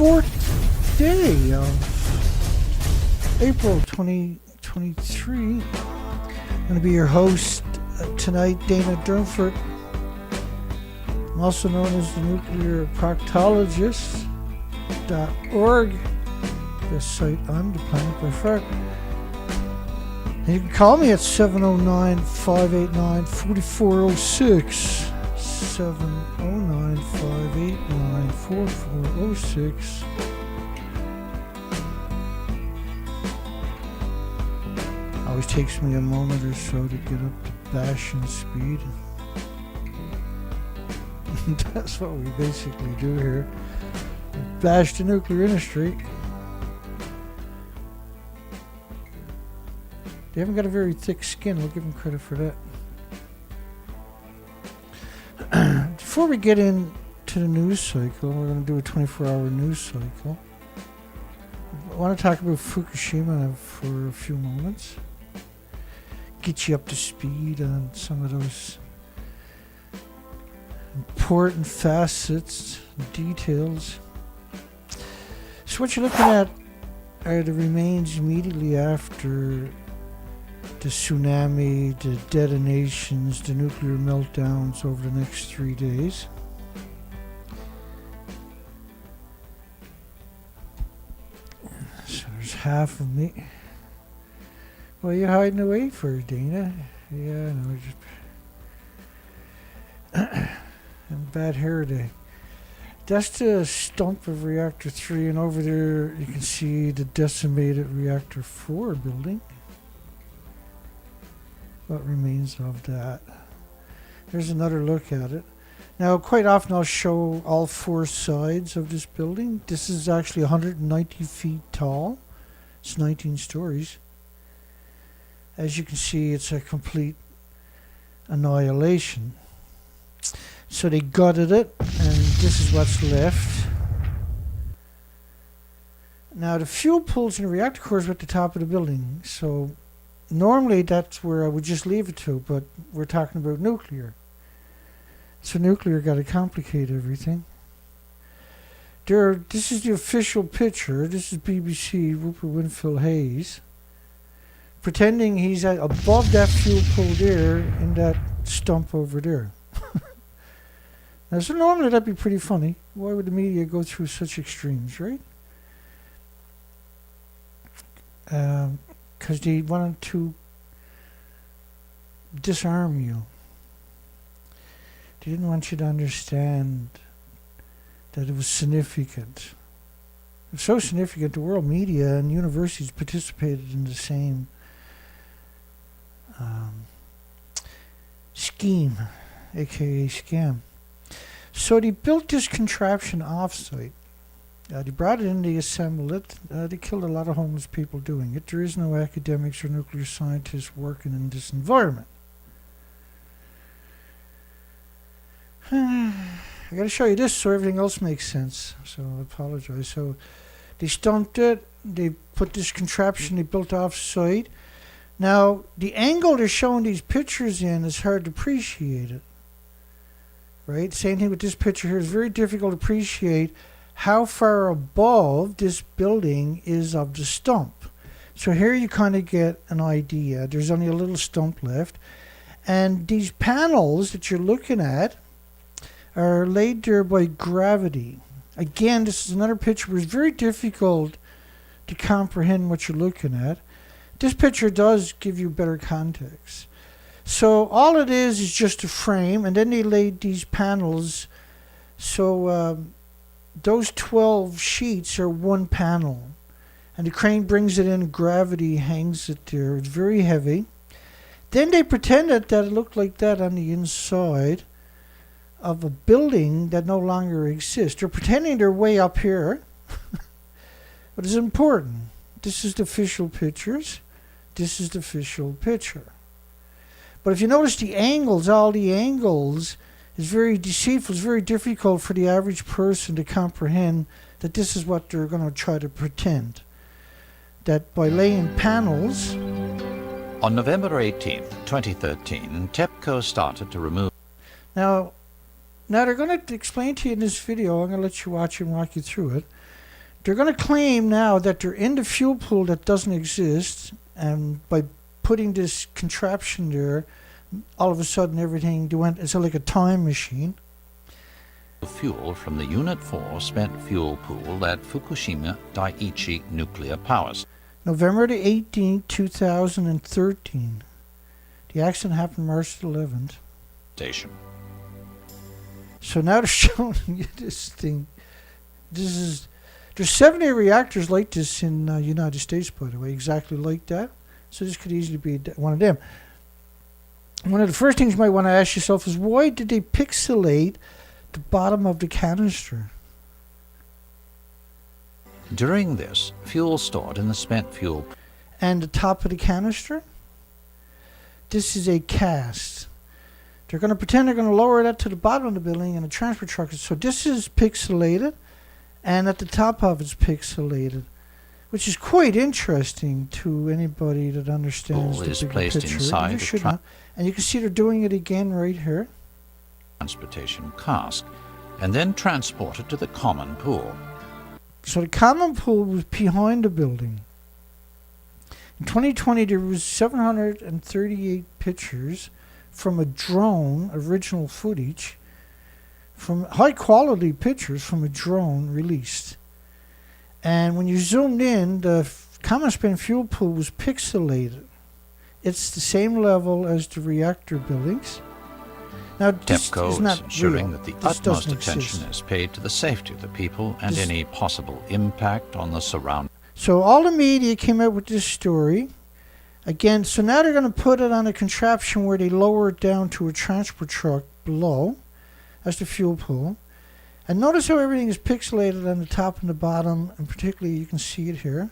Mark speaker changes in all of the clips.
Speaker 1: 4th day of April 2023. I'm going to be your host tonight, Dana Durnford. I'm also known as the Nuclear Proctologist.org. This site on the planet by far. And you can call me at 709-589-4406. 709-589-4406. Always takes me a moment or so to get up to bashing speed. That's what we basically do here. Bash the nuclear industry. They haven't got a very thick skin. I'll give them credit for that. Before we get into the news cycle, we're going to do a 24-hour news cycle. I want to talk about Fukushima for a few moments. Get you up to speed on some of those important facets, details. So what you're looking at are the remains immediately after the tsunami, the detonations, the nuclear meltdowns over the next 3 days. So there's half of me. What are you hiding away for, Dana? Yeah, no, just bad hair day. That's the stump of Reactor 3, and over there you can see the decimated Reactor 4 building. What remains of that. There's another look at it. Now, quite often I'll show all four sides of this building. This is actually 190 feet tall. It's 19 stories. As you can see, it's a complete annihilation. So they gutted it, and this is what's left. Now, the fuel pools in the reactor cores are at the top of the building, so normally that's where I would just leave it to, but we're talking about nuclear. So nuclear got to complicate everything. This is the official picture. This is BBC Rupert Winfield Hayes pretending he's above that fuel pool there in that stump over there. Now, so normally that'd be pretty funny. Why would the media go through such extremes, right? Because they wanted to disarm you. They didn't want you to understand that it was significant. It was so significant, the world media and universities participated in the same scheme, aka scam. So they built this contraption off-site. They brought it in, they assembled it. They killed a lot of homeless people doing it. There is no academics or nuclear scientists working in this environment. I got to show you this so everything else makes sense. So I apologize. So they stumped it. They put this contraption they built off-site. Now, the angle they're showing these pictures in is hard to appreciate it. Right? Same thing with this picture here. It's very difficult to appreciate how far above this building is of the stump. So here you kind of get an idea. There's only a little stump left. And these panels that you're looking at are laid there by gravity. Again, this is another picture where it's very difficult to comprehend what you're looking at. This picture does give you better context. So all it is just a frame, and then they laid these panels. So those 12 sheets are one panel. And the crane brings it in, gravity hangs it there. It's very heavy. Then they pretended that it looked like that on the inside of a building that no longer exists. They're pretending they're way up here. But it's important. This is the official pictures. This is the official picture. But if you notice the angles, all the angles, is very deceitful. It's very difficult for the average person to comprehend that this is what they're going to try to pretend. That by laying panels...
Speaker 2: On November 18, 2013, TEPCO started to remove...
Speaker 1: Now they're going to explain to you in this video, I'm going to let you watch and walk you through it. they're going to claim now that they're in the fuel pool that doesn't exist, and by putting this contraption there, all of a sudden everything went, it's like a time machine.
Speaker 2: Fuel from the Unit 4 spent fuel pool at Fukushima Daiichi Nuclear Power
Speaker 1: November the 18th, 2013. The accident happened March 11th.
Speaker 2: Station.
Speaker 1: So now they're showing you this thing. There's 70 reactors like this in the United States, by the way, exactly like that. So this could easily be one of them. One of the first things you might want to ask yourself is, why did they pixelate the bottom of the canister?
Speaker 2: During this, fuel stored in the spent fuel
Speaker 1: And the top of the canister? This is a cast. They're going to pretend they're going to lower that to the bottom of the building in a transport truck. So this is pixelated, and at the top of it's pixelated, which is quite interesting to anybody that understands
Speaker 2: pool
Speaker 1: the
Speaker 2: is
Speaker 1: bigger
Speaker 2: placed
Speaker 1: picture.
Speaker 2: inside
Speaker 1: You
Speaker 2: a
Speaker 1: should know. And you can see they're doing it again right here.
Speaker 2: transportation cask and then transported to the common pool.
Speaker 1: So the common pool was behind the building. In 2020, there was 738 pictures from a drone, original footage, from high-quality pictures from a drone released. And when you zoomed in, the common spent fuel pool was pixelated. It's the same level as the reactor buildings. Now, this
Speaker 2: TEPCO
Speaker 1: is not
Speaker 2: is ensuring
Speaker 1: real.
Speaker 2: that the
Speaker 1: This
Speaker 2: utmost
Speaker 1: doesn't
Speaker 2: attention
Speaker 1: exist.
Speaker 2: is paid to the safety of the people and
Speaker 1: This-
Speaker 2: any possible impact on the surrounding.
Speaker 1: So all the media came out with this story. Again, so now they're going to put it on a contraption where they lower it down to a transport truck below. That's the fuel pool. And notice how everything is pixelated on the top and the bottom, and particularly you can see it here.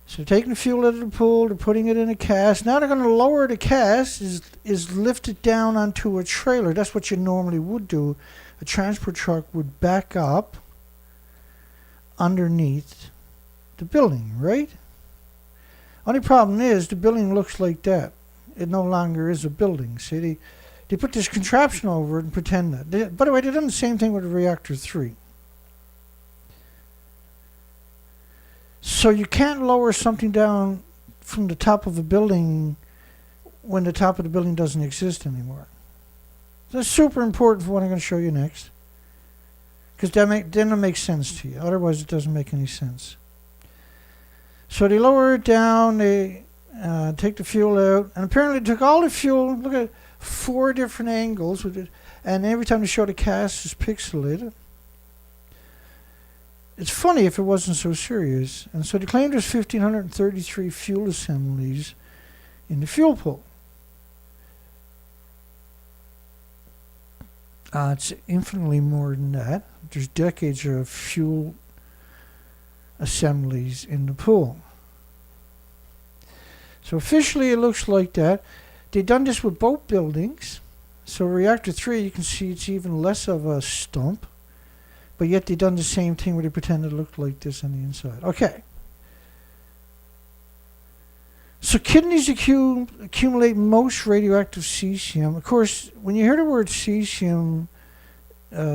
Speaker 1: So they're taking the fuel out of the pool, they're putting it in a cask. Now they're going to lower the cask, is lift it down onto a trailer. That's what you normally would do. A transport truck would back up underneath the building, right? Only problem is the building looks like that. It no longer is a building. See, they put this contraption over it and pretend that. By the way, they've done the same thing with the Reactor 3. So you can't lower something down from the top of a building when the top of the building doesn't exist anymore. That's super important for what I'm going to show you next. Because then it makes sense to you. Otherwise, it doesn't make any sense. So they lower it down, they take the fuel out, and apparently they took all the fuel, look at 4 different angles, with it, and every time they show the cast, it's pixelated. It's funny if it wasn't so serious. And so they claimed there's 1,533 fuel assemblies in the fuel pool. It's infinitely more than that. There's decades of fuel assemblies in the pool. So officially it looks like that. They've done this with both buildings. So Reactor 3, you can see it's even less of a stump. But yet they've done the same thing where they pretend it looked like this on the inside. Okay. So kidneys accumulate most radioactive cesium. Of course, when you hear the word cesium,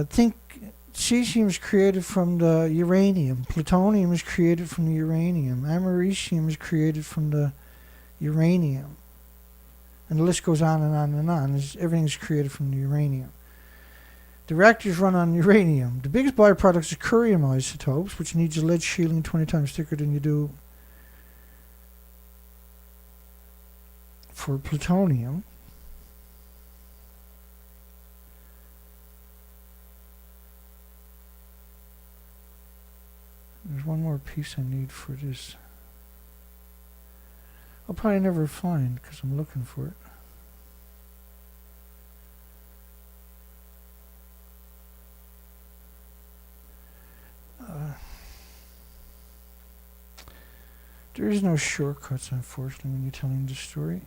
Speaker 1: think cesium is created from the uranium. Plutonium is created from the uranium. Americium is created from the uranium. And the list goes on and on and on. Everything's created from the uranium. The reactors run on uranium. The biggest byproducts are curium isotopes, which needs a lead shielding 20 times thicker than you do for plutonium. There's one more piece I need for this. I'll probably never find because I'm looking for it. There is no shortcuts, unfortunately, when you're telling the story.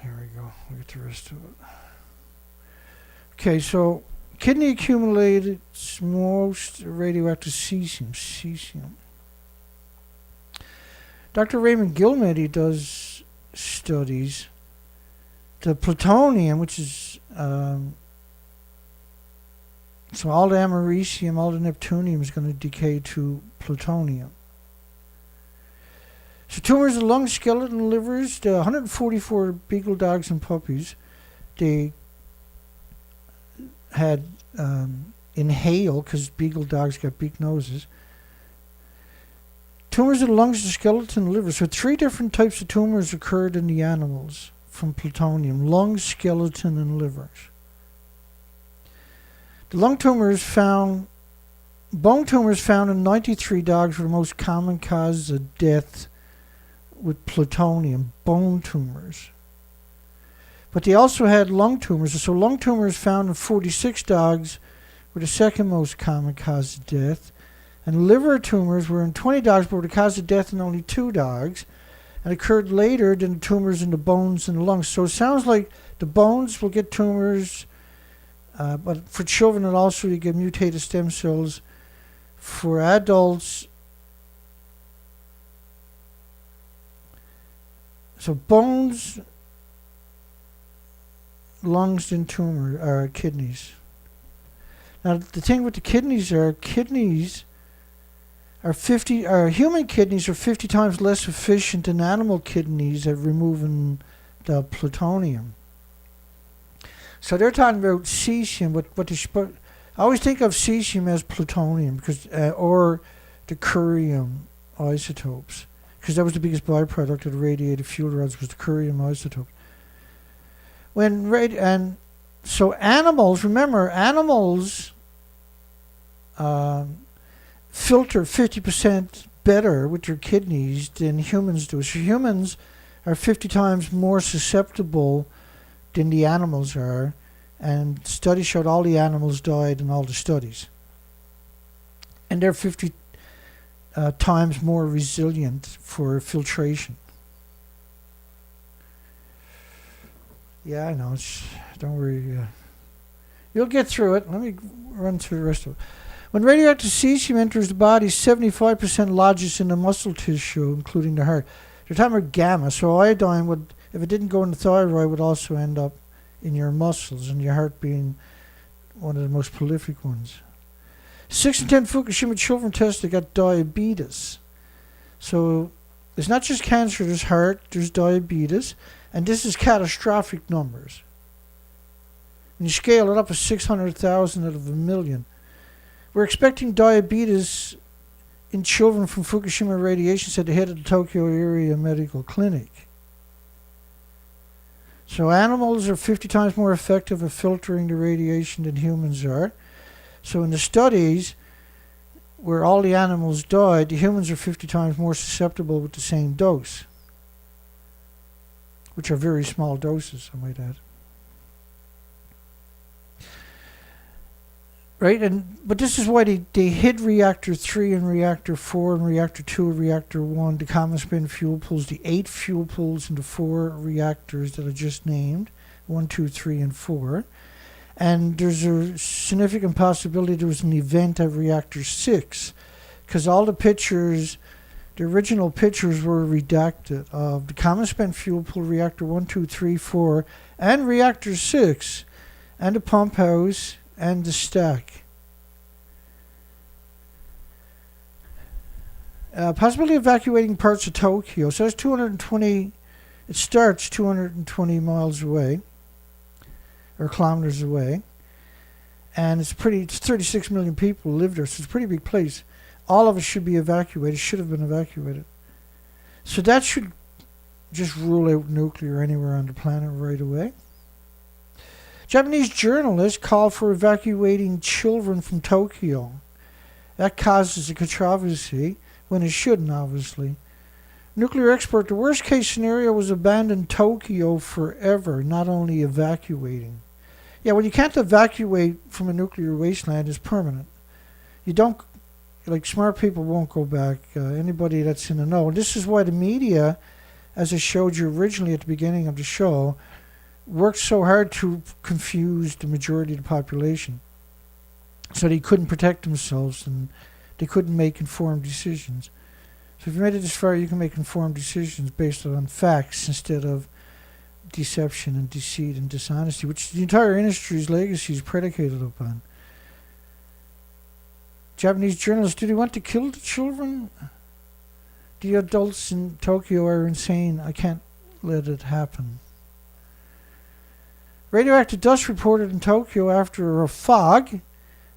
Speaker 1: Here we go. We'll get the rest of it. Okay, so kidney accumulated most radioactive cesium. Dr. Raymond Gilmed, he does studies. The plutonium, which is So all the americium, all the neptunium is going to decay to plutonium. So tumors of the lung, skeleton, livers, the 144 beagle dogs and puppies, they had inhale, because beagle dogs got big noses. Tumors of the lungs, the skeleton, and liver. So 3 different types of tumors occurred in the animals from plutonium: lungs, skeleton, and livers. The lung tumors found, bone tumors found in 93 dogs were the most common cause of death with plutonium, bone tumors. But they also had lung tumors. So lung tumors found in 46 dogs were the second most common cause of death. And liver tumors were in 20 dogs, but were the cause of death in only 2 dogs, and occurred later than the tumors in the bones and the lungs. So it sounds like the bones will get tumors, but for children, it also you get mutated stem cells. For adults, so bones, lungs, and tumor are kidneys. Now the thing with the kidneys are human kidneys are 50 times less efficient than animal kidneys at removing the plutonium. So they're talking about cesium, I always think of cesium as plutonium, because or the curium isotopes, because that was the biggest byproduct of the radiated fuel rods, was the curium isotope. So animals, remember, animals filter 50% better with their kidneys than humans do. So humans are 50 times more susceptible than the animals are, and studies showed all the animals died in all the studies. And they're 50 times more resilient for filtration. Yeah, I know. Don't worry. You'll get through it. Let me run through the rest of it. When radioactive cesium enters the body, 75% lodges in the muscle tissue, including the heart. They're talking about gamma. So iodine would, if it didn't go in the thyroid, would also end up in your muscles, and your heart being one of the most prolific ones. 6 in 10 Fukushima children tested got diabetes. So it's not just cancer, there's heart, there's diabetes, and this is catastrophic numbers. When you scale it up to 600,000 out of 1 million. We're expecting diabetes in children from Fukushima radiation, said the head of the Tokyo Area Medical Clinic. So animals are 50 times more effective at filtering the radiation than humans are. So in the studies where all the animals died, the humans are 50 times more susceptible with the same dose, which are very small doses, I might add. Right, but this is why they hid Reactor 3 and Reactor 4 and Reactor 2 and Reactor 1, the common spin fuel pools, the 8 fuel pools and the 4 reactors that I just named, 1, 2, 3, and 4. And there's a significant possibility there was an event at Reactor 6, because all the pictures, the original pictures were redacted of the common spent fuel pool, Reactor 1, 2, 3, 4, and Reactor 6, and the pump house, and the stack. Possibly evacuating parts of Tokyo. So it's 220, it starts 220 miles away, or kilometers away. And it's 36 million people live there, so it's a pretty big place. All of us should be evacuated, should have been evacuated. So that should just rule out nuclear anywhere on the planet right away. Japanese journalists call for evacuating children from Tokyo. That causes a controversy, when it shouldn't, obviously. Nuclear expert, the worst case scenario was abandon Tokyo forever, not only evacuating. Yeah, well, you can't evacuate from a nuclear wasteland, it's permanent. You don't, like, smart people won't go back, anybody that's in the know. And this is why the media, as I showed you originally at the beginning of the show, worked so hard to confuse the majority of the population, so they couldn't protect themselves and they couldn't make informed decisions. So if you made it this far, you can make informed decisions based on facts instead of deception and deceit and dishonesty, which the entire industry's legacy is predicated upon. Japanese journalists, do they want to kill the children? The adults in Tokyo are insane. I can't let it happen. Radioactive dust reported in Tokyo after a fog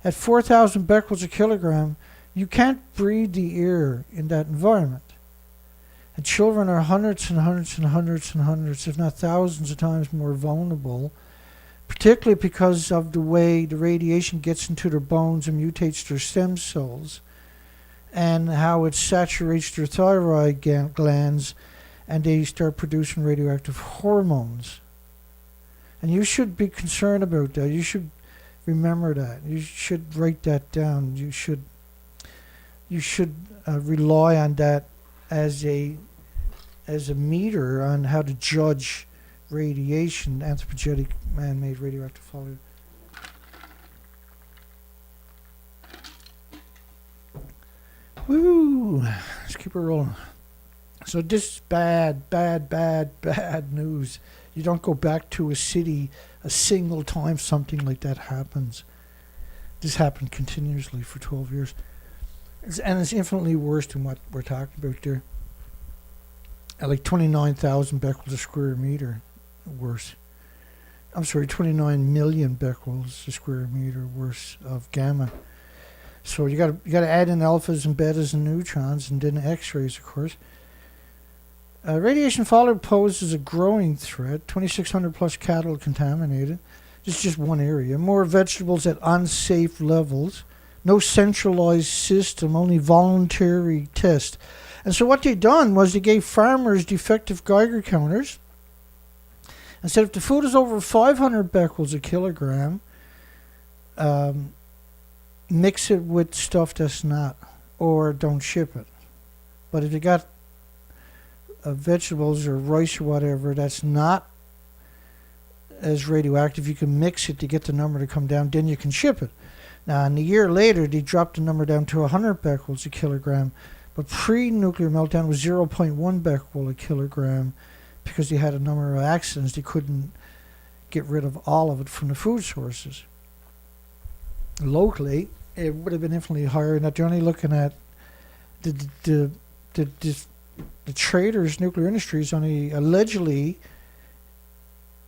Speaker 1: at 4,000 becquerels a kilogram. You can't breathe the air in that environment. And children are hundreds and hundreds and hundreds and hundreds, if not thousands of times more vulnerable, particularly because of the way the radiation gets into their bones and mutates their stem cells, and how it saturates their thyroid glands, and they start producing radioactive hormones. And you should be concerned about that. You should remember that. You should write that down. You should rely on that as a meter on how to judge radiation, anthropogenic man-made radioactive fallout. Woo! Let's keep it rolling. So this is bad news. You don't go back to a city a single time something like that happens. This happened continuously for 12 years. And it's infinitely worse than what we're talking about there. At like 29,000 becquerels a square meter worse. I'm sorry, 29 million becquerels a square meter worse of gamma. So you got to add in alphas and betas and neutrons, and then X-rays, of course. Radiation fallout poses a growing threat. 2,600 plus cattle contaminated. This is just one area. More vegetables at unsafe levels. No centralized system, only voluntary test. And so what they done was they gave farmers defective Geiger counters and said if the food is over 500 becquerels a kilogram, mix it with stuff that's not, or don't ship it. But if you got vegetables or rice or whatever that's not as radioactive, you can mix it to get the number to come down, then you can ship it. Now, and a year later, they dropped the number down to 100 becquerels a kilogram, but pre-nuclear meltdown was 0.1 becquerel a kilogram because they had a number of accidents. They couldn't get rid of all of it from the food sources. Locally, it would have been infinitely higher, and that they're only looking at the traders, nuclear industries, only allegedly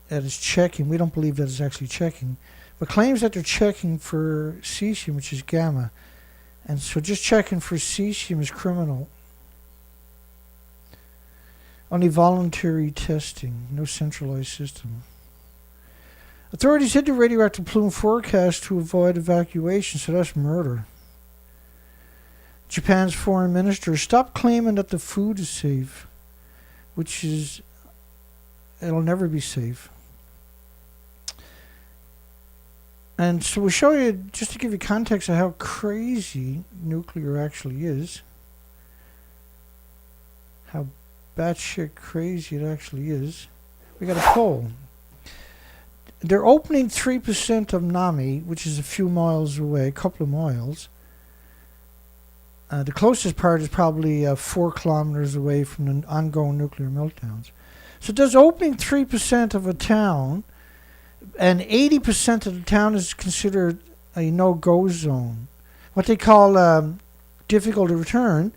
Speaker 1: that is checking. We don't believe that is actually checking, but claims that they're checking for cesium, which is gamma. And so just checking for cesium is criminal. Only voluntary testing, no centralized system. Authorities hid the radioactive plume forecast to avoid evacuation, so that's murder. Japan's foreign minister stopped claiming that the food is safe, which is, it'll never be safe. And so we'll show you, just to give you context of how crazy nuclear actually is, how batshit crazy it actually is. We got a poll. They're opening 3% of NAMI, which is a few miles away, a couple of miles. The closest part is probably 4 kilometers away from the ongoing nuclear meltdowns. So there's opening 3% of a town, and 80% of the town is considered a no-go zone. What they call difficult to return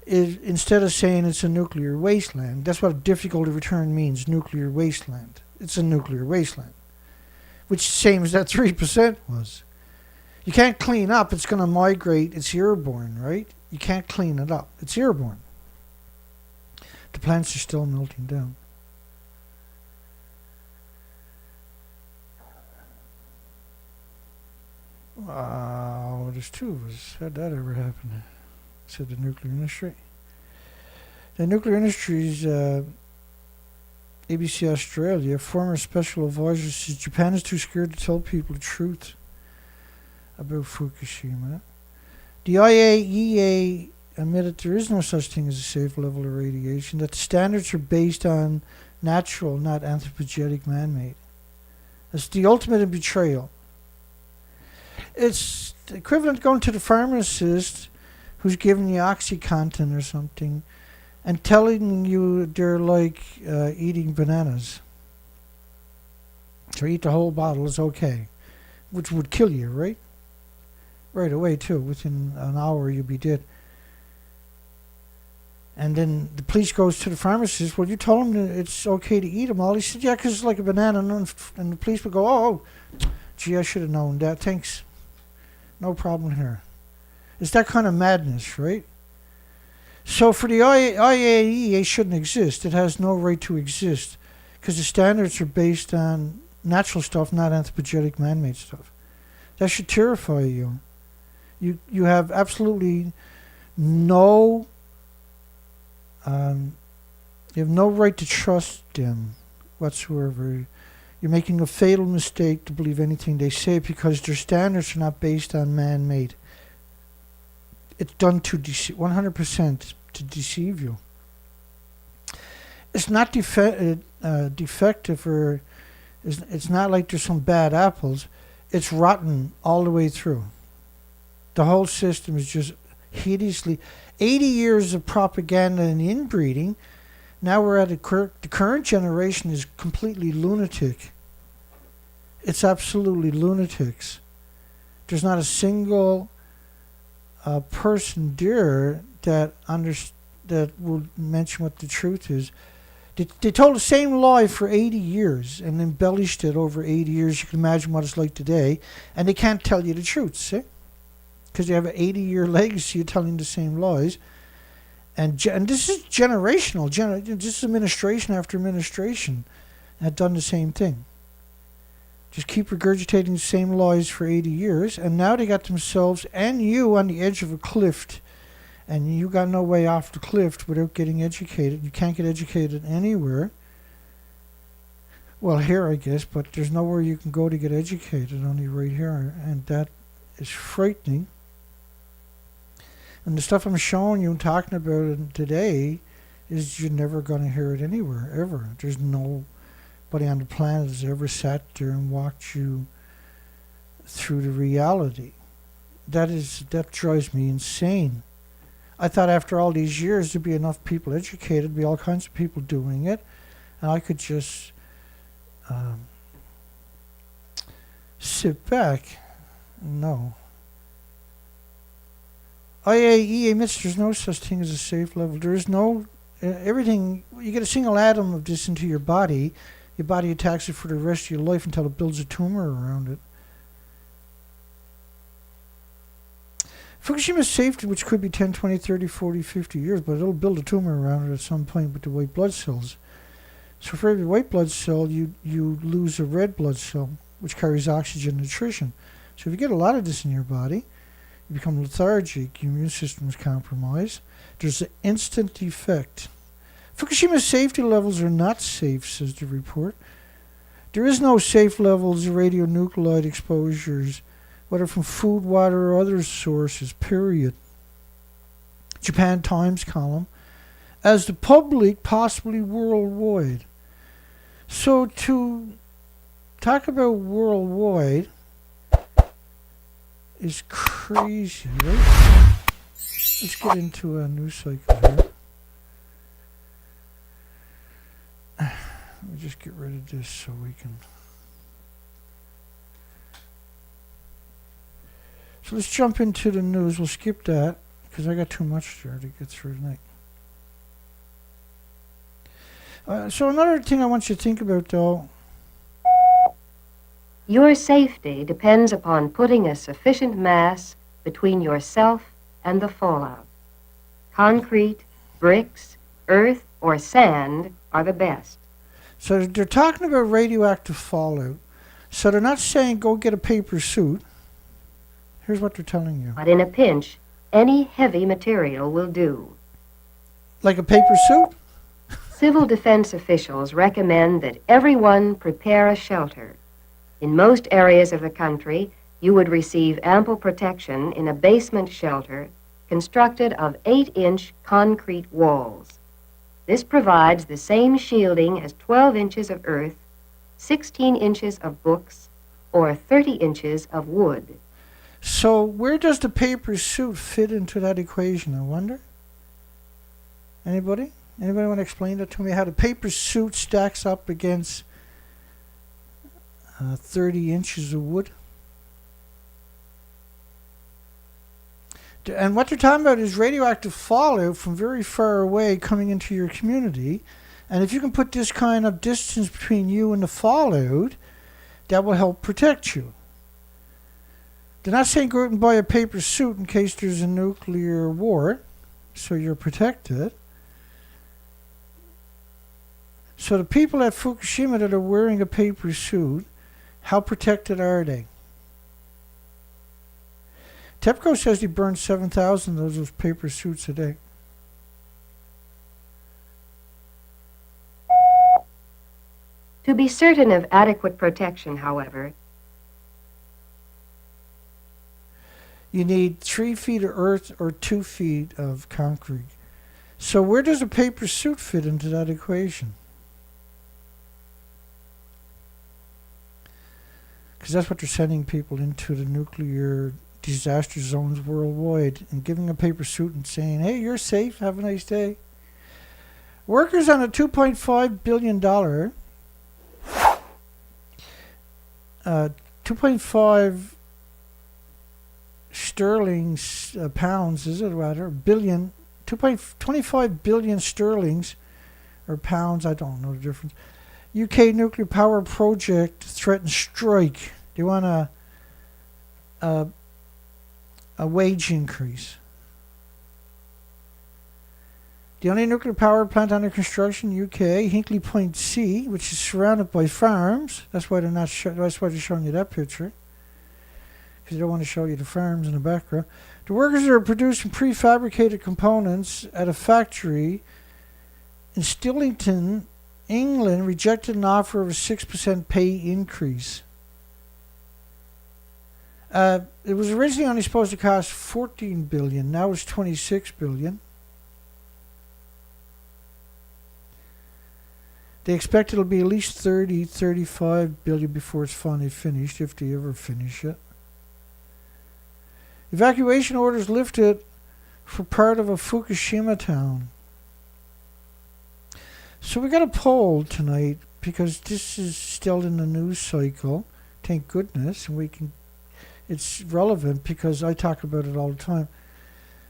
Speaker 1: is, instead of saying it's a nuclear wasteland, that's what difficult to return means, nuclear wasteland. It's a nuclear wasteland, which same as that 3% was. You can't clean up, it's going to migrate, it's airborne, right? You can't clean it up, it's airborne. The plants are still melting down. Wow, there's 2 of us. How'd that ever happen? Said the nuclear industry. The nuclear industry's ABC Australia, former special advisor, says Japan is too scared to tell people the truth about Fukushima. The IAEA admitted there is no such thing as a safe level of radiation, that the standards are based on natural, not anthropogenic man-made. It's the ultimate in betrayal. It's equivalent to going to the pharmacist who's giving you OxyContin or something and telling you they're like eating bananas. To eat the whole bottle is okay, which would kill you, right? Right away, too. Within an hour, you'd be dead. And then the police goes to the pharmacist. Well, you told him that it's okay to eat them all. He said, yeah, because it's like a banana. And the police would go, oh, gee, I should have known that. Thanks. No problem here. It's that kind of madness, right? So for the IAEA, it shouldn't exist. It has no right to exist because the standards are based on natural stuff, not anthropogenic man-made stuff. That should terrify you. You have absolutely no... you have no right to trust them whatsoever. You're making a fatal mistake to believe anything they say because their standards are not based on man-made. It's done to 100% to deceive you. It's not defective or it's not like there's some bad apples. It's rotten all the way through. The whole system is just hideously... 80 years of propaganda and inbreeding. Now we're at the current generation is completely lunatic. It's absolutely lunatics. There's not a single person there that will mention what the truth is. They told the same lie for 80 years and embellished it over 80 years. You can imagine what it's like today. And they can't tell you the truth, see? Because they have an 80-year legacy of telling the same lies. And this is generational. This is administration after administration have done the same thing. Just keep regurgitating the same lies for 80 years. And now they got themselves and you on the edge of a cliff. And you got no way off the cliff without getting educated. You can't get educated anywhere. Well, here, I guess, but there's nowhere you can go to get educated, only right here. And that is frightening. And the stuff I'm showing you and talking about today is you're never going to hear it anywhere, ever. There's nobody on the planet has ever sat there and walked you through the reality. That drives me insane. I thought after all these years there'd be enough people educated, there'd be all kinds of people doing it, and I could just sit back. No. IAEA admits there's no such thing as a safe level. There is no... everything... You get a single atom of this into your body attacks it for the rest of your life until it builds a tumor around it. Fukushima is safe, which could be 10, 20, 30, 40, 50 years, but it'll build a tumor around it at some point with the white blood cells. So for every white blood cell, you lose a red blood cell, which carries oxygen and nutrition. So if you get a lot of this in your body... You become lethargic, your immune system is compromised. There's an instant effect. Fukushima's safety levels are not safe, says the report. There is no safe levels of radionuclide exposures, whether from food, water, or other sources, period. Japan Times column. As the public, possibly worldwide. So to talk about worldwide is crazy, right? Let's get into a news cycle here. Let me just get rid of this so we can... So let's jump into the news. We'll skip that because I got too much there to get through tonight. So another thing I want you to think about, though...
Speaker 3: Your safety depends upon putting a sufficient mass between yourself and the fallout. Concrete, bricks, earth, or sand are the best.
Speaker 1: So they're talking about radioactive fallout. So they're not saying go get a paper suit. Here's what they're telling you.
Speaker 3: But in a pinch, any heavy material will do.
Speaker 1: Like a paper suit?
Speaker 3: Civil defense officials recommend that everyone prepare a shelter. In most areas of the country, you would receive ample protection in a basement shelter constructed of 8-inch concrete walls. This provides the same shielding as 12 inches of earth, 16 inches of books, or 30 inches of wood.
Speaker 1: So where does the paper suit fit into that equation, I wonder? Anybody? Anybody want to explain that to me? How the paper suit stacks up against 30 inches of wood. And what they're talking about is radioactive fallout from very far away coming into your community. And if you can put this kind of distance between you and the fallout, that will help protect you. They're not saying go out and buy a paper suit in case there's a nuclear war, so you're protected. So the people at Fukushima that are wearing a paper suit, how protected are they? TEPCO says they burned 7,000 of those paper suits a day.
Speaker 3: To be certain of adequate protection, however,
Speaker 1: you need 3 feet of earth or 2 feet of concrete. So where does a paper suit fit into that equation? Because that's what they're sending people into the nuclear disaster zones worldwide and giving a paper suit and saying, hey, you're safe, have a nice day. Workers on a $2.5 billion 2.5 sterling pounds, is it rather, billion, 2.25 billion sterlings or pounds, I don't know the difference. UK nuclear power project threatens strike. They want a wage increase. The only nuclear power plant under construction in UK, Hinkley Point C, which is surrounded by farms. That's why they're not. That's why they're showing you that picture, because they don't want to show you the farms in the background. The workers are producing prefabricated components at a factory in Stillington, England. Rejected an offer of a 6% pay increase. It was originally only supposed to cost 14 billion. Now it's 26 billion. They expect it'll be at least 30, 35 billion before it's finally finished, if they ever finish it. Evacuation orders lifted for part of a Fukushima town. So we got a poll tonight because this is still in the news cycle. Thank goodness, and we can. It's relevant because I talk about it all the time.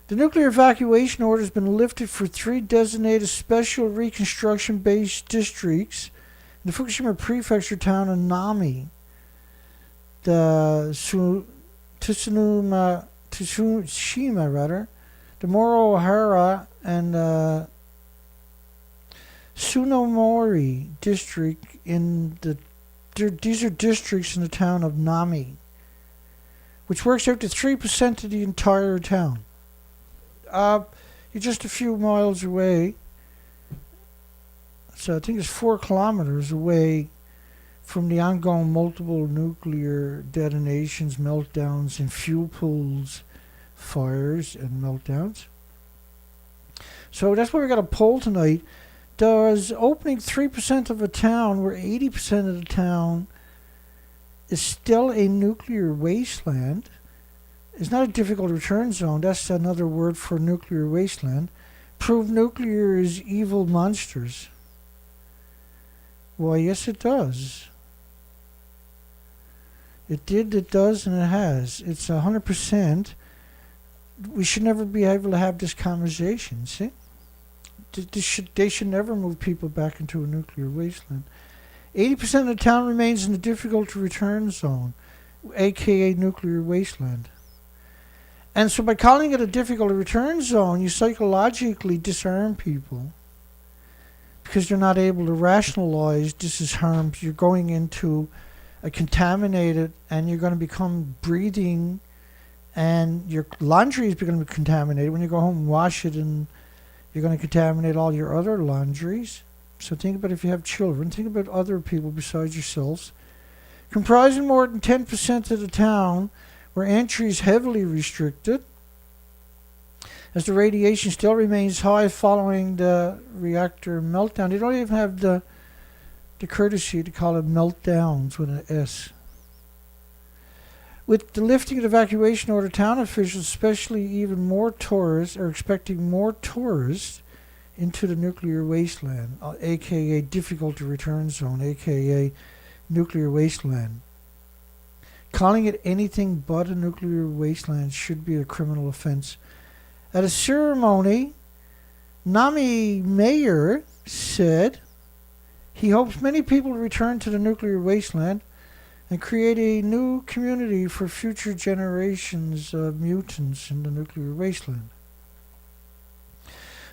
Speaker 1: The nuclear evacuation order has been lifted for 3 designated special reconstruction-based districts in the Fukushima prefecture town of Nami, the Tsushima, the Morohara, and Tsunomori district in the. These are districts in the town of Nami, which works out to 3% of the entire town. You're just a few miles away. So I think it's 4 kilometers away from the ongoing multiple nuclear detonations, meltdowns, and fuel pools, fires, and meltdowns. So that's why we got a poll tonight. Does opening 3% of a town, where 80% of the town is still a nuclear wasteland, it's not a difficult return zone, that's another word for nuclear wasteland, prove nuclear is evil monsters? Why, yes it does. It did, it does, and it has. It's 100%. We should never be able to have this conversation, see? They should never move people back into a nuclear wasteland. 80% of the town remains in the difficult to return zone, aka nuclear wasteland. And so by calling it a difficult to return zone, you psychologically disarm people because they're not able to rationalize this is harm. You're going into a contaminated, and you're going to become breathing, and your laundry is going to be contaminated. When you go home and wash it, and you're going to contaminate all your other laundries. So think about if you have children. Think about other people besides yourselves. Comprising more than 10% of the town, where entry is heavily restricted, as the radiation still remains high following the reactor meltdown. They don't even have the courtesy to call it meltdowns with an S. With the lifting of the evacuation order, town officials, especially even more tourists, are expecting more tourists into the nuclear wasteland, aka difficult to return zone, aka nuclear wasteland. Calling it anything but a nuclear wasteland should be a criminal offense. At a ceremony, Nami Mayer said he hopes many people return to the nuclear wasteland and create a new community for future generations of mutants in the nuclear wasteland.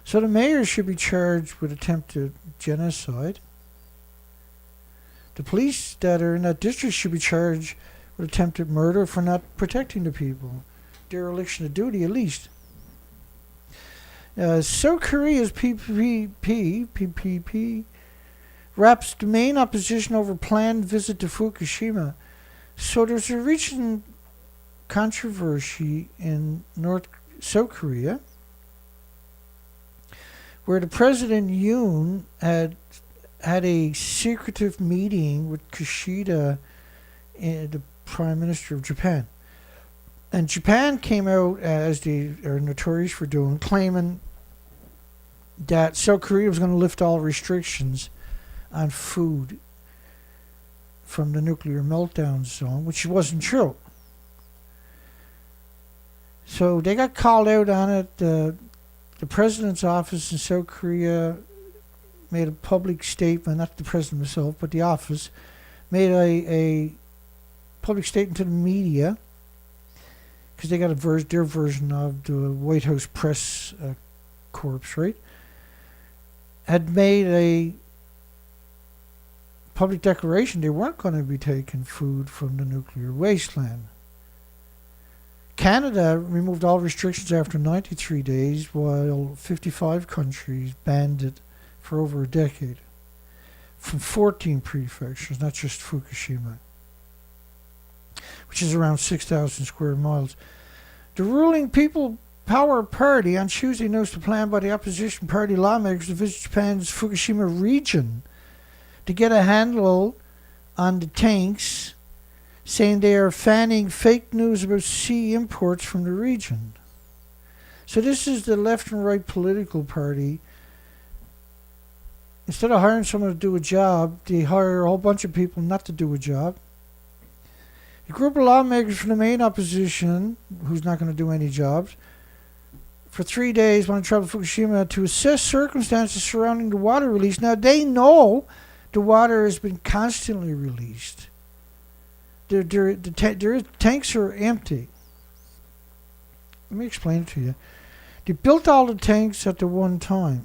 Speaker 1: So the mayor should be charged with attempted genocide. The police that are in that district should be charged with attempted murder for not protecting the people. Dereliction of duty, at least. South Korea's PPP wraps the main opposition over planned visit to Fukushima. So there's a recent controversy in South Korea where the President Yoon had a secretive meeting with Kishida, the Prime Minister of Japan. And Japan came out, as they are notorious for doing, claiming that South Korea was going to lift all restrictions on food from the nuclear meltdown zone, which wasn't true. So they got called out on it. The president's office in South Korea made a public statement, not the president himself, but the office, made a public statement to the media, because they got their version of the White House press corps, right? Had made a public declaration they weren't going to be taking food from the nuclear wasteland. Canada removed all restrictions after 93 days, while 55 countries banned it for over a decade. From 14 prefectures, not just Fukushima, which is around 6,000 square miles. The ruling People Power Party on Tuesday announced a plan by the opposition party lawmakers to visit Japan's Fukushima region to get a handle on the tanks, saying they are fanning fake news about sea imports from the region. So this is the left and right political party. Instead of hiring someone to do a job, they hire a whole bunch of people not to do a job. A group of lawmakers from the main opposition, who's not going to do any jobs, for 3 days want to travel to Fukushima to assess circumstances surrounding the water release. Now, they know the water has been constantly released. The tanks are empty. Let me explain it to you. They built all the tanks at the one time.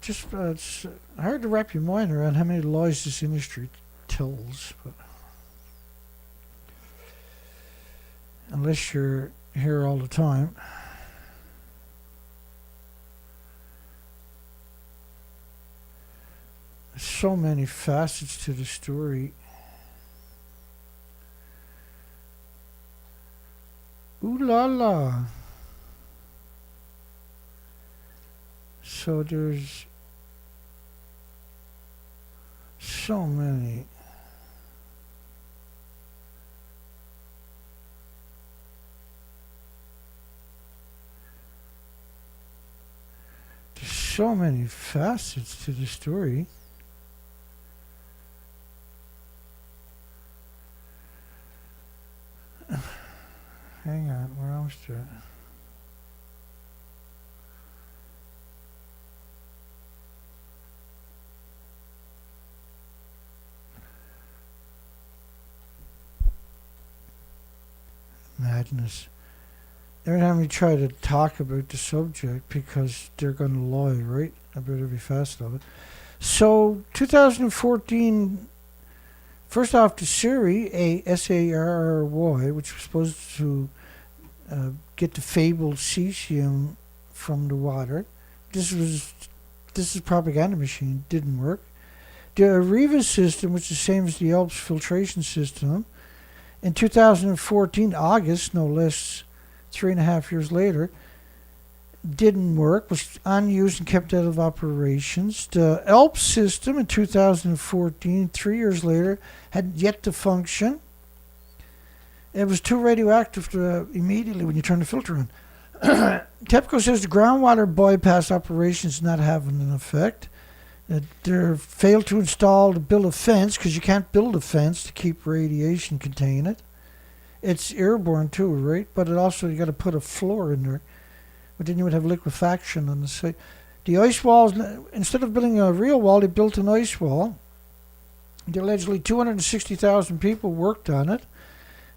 Speaker 1: Just it's hard to wrap your mind around how many lies this industry tells, but unless you're here all the time. So many facets to the story. Ooh la la. So there's so many. There's so many facets to the story. Hang on, where else to it? Madness. Every time we try to talk about the subject, because they're going to lie, right, about every facet of it. So, 2014, first off, the SARY, SARRY, which was supposed to get the fabled cesium from the water. This is propaganda machine. Didn't work. The AREVA system, which is the same as the ALPS filtration system, in 2014, August, no less, 3.5 years later, didn't work, was unused and kept out of operations. The ALPS system in 2014, 3 years later, had yet to function. It was too radioactive to, immediately when you turn the filter on. TEPCO says the groundwater bypass operation is not having an effect. They failed to build a fence because you can't build a fence to keep radiation contained. It's airborne too, right? But it also, you got to put a floor in there. But then you would have liquefaction on the site. The ice walls, instead of building a real wall, they built an ice wall. Allegedly 260,000 people worked on it.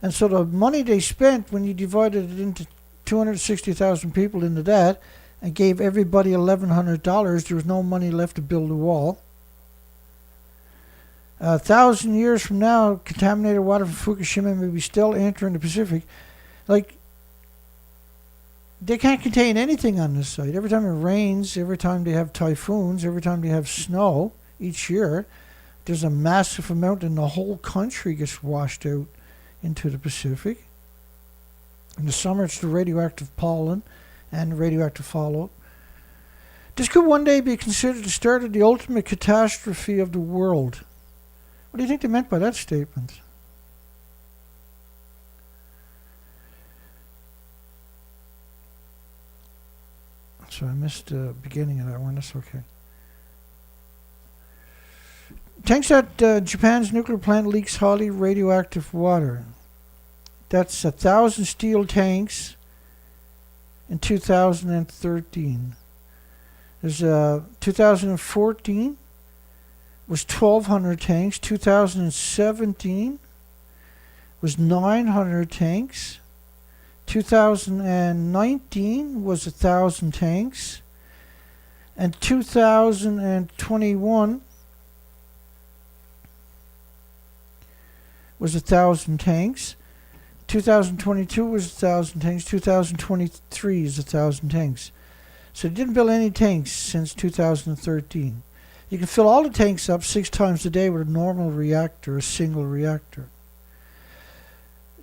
Speaker 1: And so the money they spent, when you divided it into 260,000 people into that, and gave everybody $1,100, there was no money left to build a wall. 1,000 years from now, contaminated water from Fukushima may be still entering the Pacific. Like, they can't contain anything on this site. Every time it rains, every time they have typhoons, every time they have snow each year, there's a massive amount, and the whole country gets washed out into the Pacific. In the summer, it's the radioactive pollen and the radioactive fallout. This could one day be considered the start of the ultimate catastrophe of the world. What do you think they meant by that statement? So I missed the beginning of that one. That's okay. Tanks at Japan's nuclear plant leaks highly radioactive water. That's 1,000 steel tanks in 2013. There's 2014 was 1,200 tanks. 2017 was 900 tanks. 2019 was 1,000 tanks. And 2021 was 1,000 tanks. 2022 was 1,000 tanks. 2023 is 1,000 tanks. So they didn't build any tanks since 2013. You can fill all the tanks up 6 times a day with a normal reactor, a single reactor.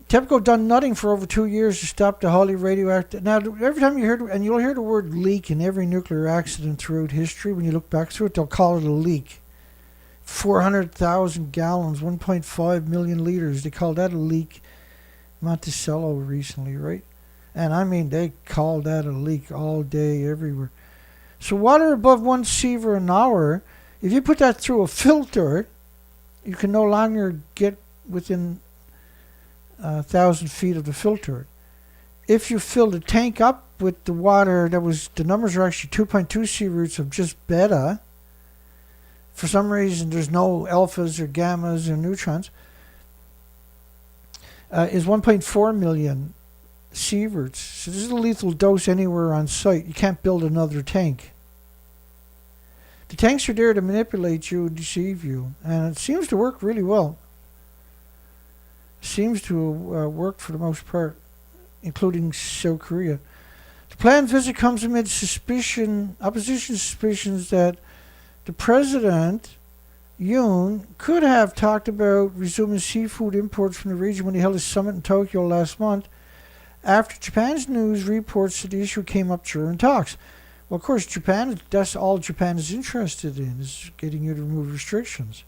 Speaker 1: TEPCO done nothing for over 2 years to stop the highly radioactive. Now, every time you hear, and you'll hear the word leak in every nuclear accident throughout history, when you look back through it, they'll call it a leak. 400,000 gallons, 1.5 million liters. They call that a leak. Monticello recently, right? And I mean, they call that a leak all day, everywhere. So water above 1 sievert an hour, if you put that through a filter, you can no longer get within 1,000 feet of the filter. If you fill the tank up with the water the numbers are actually 2.2 sieverts of just beta. For some reason, there's no alphas or gammas or neutrons. Is 1.4 million sieverts. So this is a lethal dose anywhere on site. You can't build another tank. The tanks are there to manipulate you and deceive you. And it seems to work really well. Seems to work for the most part, including South Korea. The planned visit comes amid opposition suspicions that the president, Yoon, could have talked about resuming seafood imports from the region when he held a summit in Tokyo last month, after Japan's news reports that the issue came up during talks. Well, of course, that's all Japan is interested in, is getting you to remove restrictions.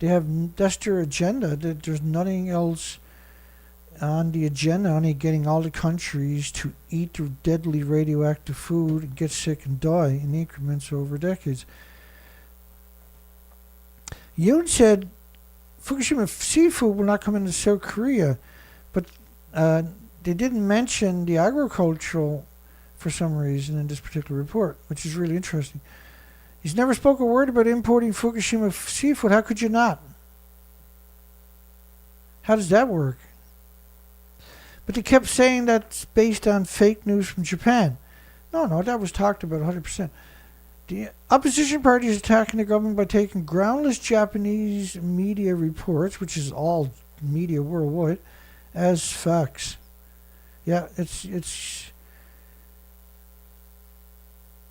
Speaker 1: That's their agenda. There's nothing else on the agenda, only getting all the countries to eat their deadly radioactive food and get sick and die in increments over decades. Yoon said Fukushima seafood will not come into South Korea, but they didn't mention the agricultural for some reason in this particular report, which is really interesting. He's never spoke a word about importing Fukushima seafood. How could you not? How does that work? But they kept saying that's based on fake news from Japan. No, that was talked about 100%. The opposition party is attacking the government by taking groundless Japanese media reports, which is all media worldwide, as facts. Yeah, it's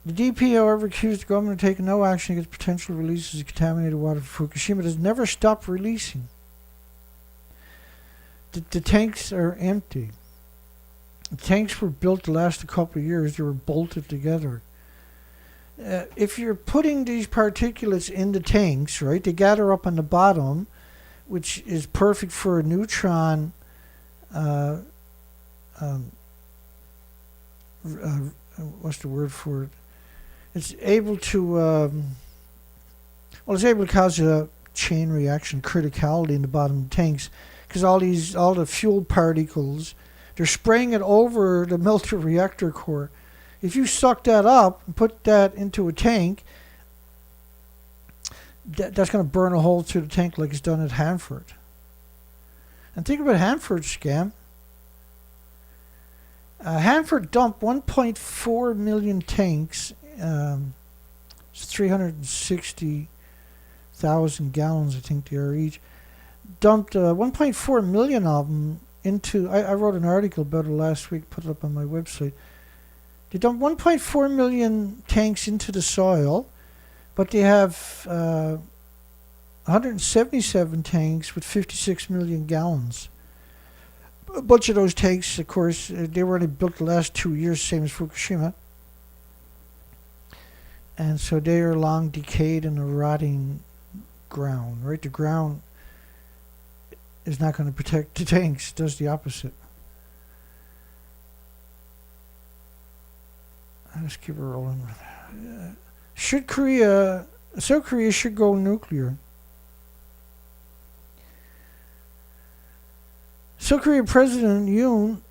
Speaker 1: the DP, however, accused the government of taking no action against potential releases of contaminated water from Fukushima. It has never stopped releasing. The tanks are empty. The tanks were built to last a couple of years. They were bolted together. If you're putting these particulates in the tanks, right, they gather up on the bottom, which is perfect for a neutron what's the word for it? It's able to, it's able to cause a chain reaction, criticality in the bottom of the tanks, because all the fuel particles, they're spraying it over the melted reactor core. If you suck that up and put that into a tank, that's going to burn a hole through the tank like it's done at Hanford. And think about Hanford's scam. Hanford dumped 1.4 million tanks, 360,000 gallons, I think they are each. Dumped 1.4 million of them into, I wrote an article about it last week, put it up on my website. They dumped 1.4 million tanks into the soil, but they have 177 tanks with 56 million gallons. A bunch of those tanks, of course, they were only built the last 2 years, same as Fukushima. And so they are long decayed in a rotting ground, right? The ground is not going to protect the tanks, it does the opposite. Let's keep it rolling. South Korea should go nuclear. South Korea President Yoon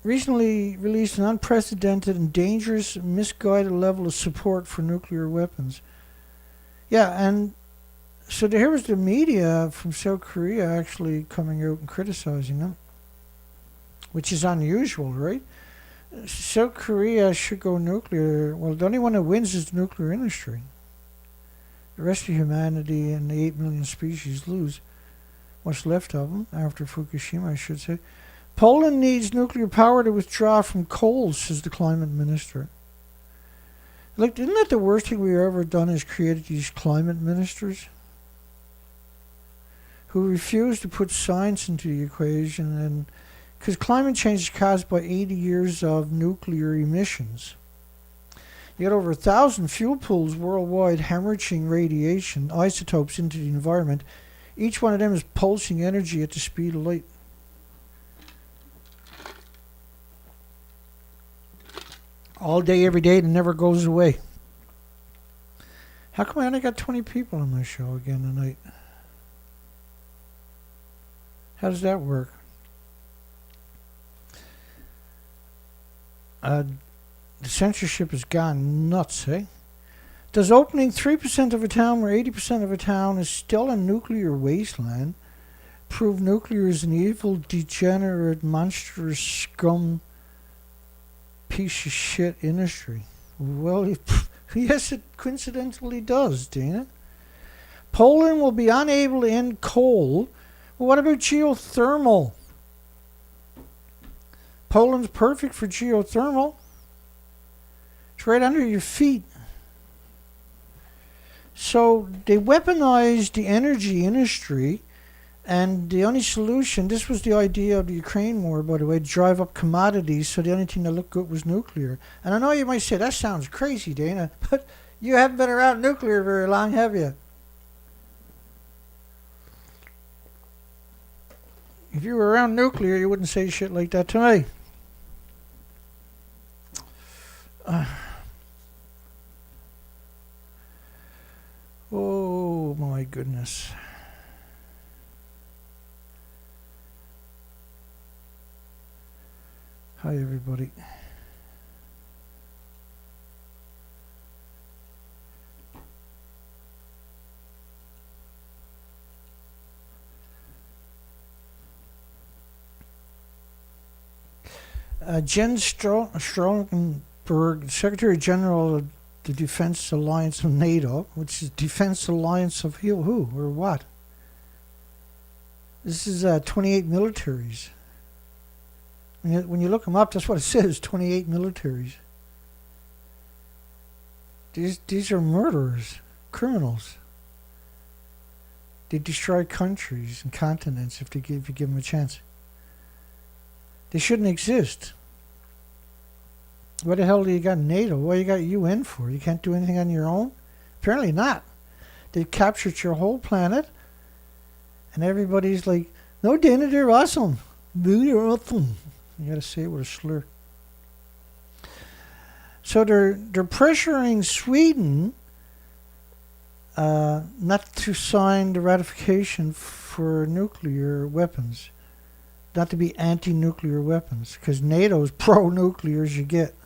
Speaker 1: recently released an unprecedented and dangerous, misguided level of support for nuclear weapons. Yeah, and so here was the media from South Korea actually coming out and criticizing them, which is unusual, right? South Korea should go nuclear. Well, the only one that wins is the nuclear industry. The rest of humanity and the 8 million species lose. What's left of them after Fukushima, I should say. Poland needs nuclear power to withdraw from coal, says the climate minister. Look, isn't that the worst thing we've ever done is created these climate ministers who refuse to put science into the equation, and because climate change is caused by 80 years of nuclear emissions. You got over 1,000 fuel pools worldwide hemorrhaging radiation, isotopes into the environment. Each one of them is pulsing energy at the speed of light. All day, every day, it never goes away. How come I only got 20 people on my show again tonight? How does that work? The censorship has gone nuts, eh? Does opening 3% of a town where 80% of a town is still a nuclear wasteland prove nuclear is an evil, degenerate, monstrous, scum, piece of shit industry? Well, yes, it coincidentally does, Dana. Poland will be unable to end coal. Well, what about geothermal? Poland's perfect for geothermal. It's right under your feet. So they weaponized the energy industry, and the only solution, this was the idea of the Ukraine war, by the way, to drive up commodities, so the only thing that looked good was nuclear. And I know you might say, that sounds crazy, Dana, but you haven't been around nuclear very long, have you? If you were around nuclear, you wouldn't say shit like that to me. Oh my goodness. Hi everybody. Jen Stoltenberg, Secretary General of the Defense Alliance of NATO, which is Defense Alliance of who or what? This is 28 militaries. When you look them up, that's what it says, 28 militaries. These are murderers, criminals. They destroy countries and continents if you give them a chance. They shouldn't exist. What the hell do you got NATO? What you got UN for? You can't do anything on your own? Apparently not. They've captured your whole planet, and everybody's like, no, Dana, they're awesome. They're awesome. You gotta say it with a slur. So they're pressuring Sweden not to sign the ratification for nuclear weapons, not to be anti-nuclear weapons, because NATO's pro-nuclear as you get.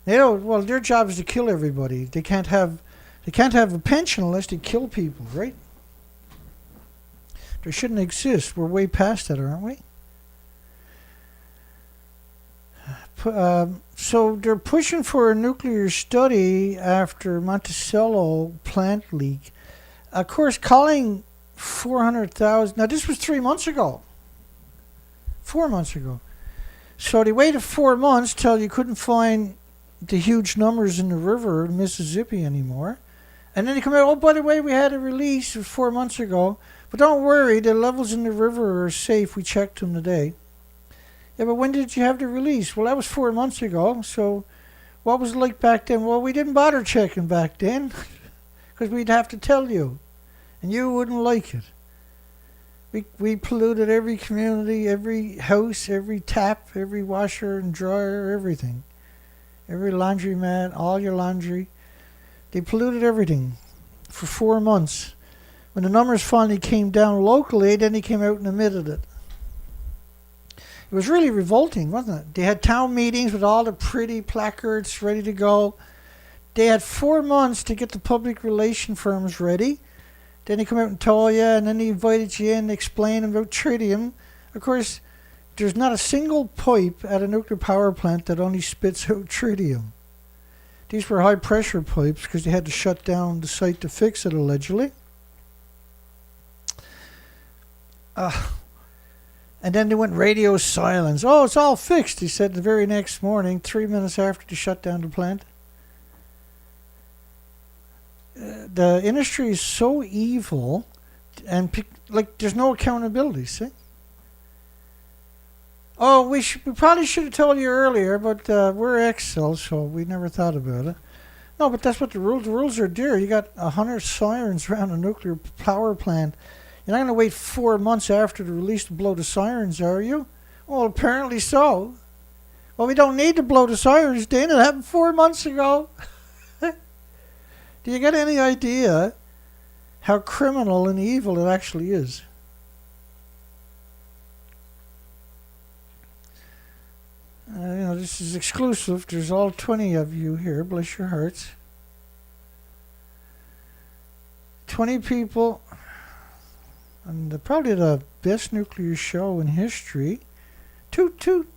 Speaker 1: NATO, well, their job is to kill everybody. They can't have a pension unless they kill people, right? They shouldn't exist. We're way past that, aren't we? So they're pushing for a nuclear study after Monticello plant leak. Of course, calling 400,000. Now, this was 3 months ago. 4 months ago. So they waited 4 months till you couldn't find the huge numbers in the river in Mississippi anymore. And then they come out, oh, by the way, we had a release 4 months ago. But don't worry, the levels in the river are safe. We checked them today. Yeah, but when did you have the release? Well, that was 4 months ago. So what was it like back then? Well, we didn't bother checking back then because we'd have to tell you. And you wouldn't like it. We polluted every community, every house, every tap, every washer and dryer, everything. Every laundromat, all your laundry. They polluted everything for 4 months. When the numbers finally came down locally, then they came out and admitted it. It was really revolting, wasn't it? They had town meetings with all the pretty placards ready to go. They had 4 months to get the public relation firms ready. Then they come out and told you, and then they invited you in to explain about tritium. Of course, there's not a single pipe at a nuclear power plant that only spits out tritium. These were high pressure pipes because they had to shut down the site to fix it, allegedly. And then they went radio silence. Oh, it's all fixed, he said the very next morning, 3 minutes after they shut down the plant. The industry is so evil, and there's no accountability, see? Oh, we probably should have told you earlier, but we're Excel, so we never thought about it. No, but that's what the rules. The rules are dear. You got 100 sirens around a nuclear power plant. You're not going to wait 4 months after the release to blow the sirens, are you? Well, apparently so. Well, we don't need to blow the sirens, Dana. It happened 4 months ago. Do you get any idea how criminal and evil it actually is? This is exclusive. There's all 20 of you here. Bless your hearts. 20 people. And probably the best nuclear show in history. Toot.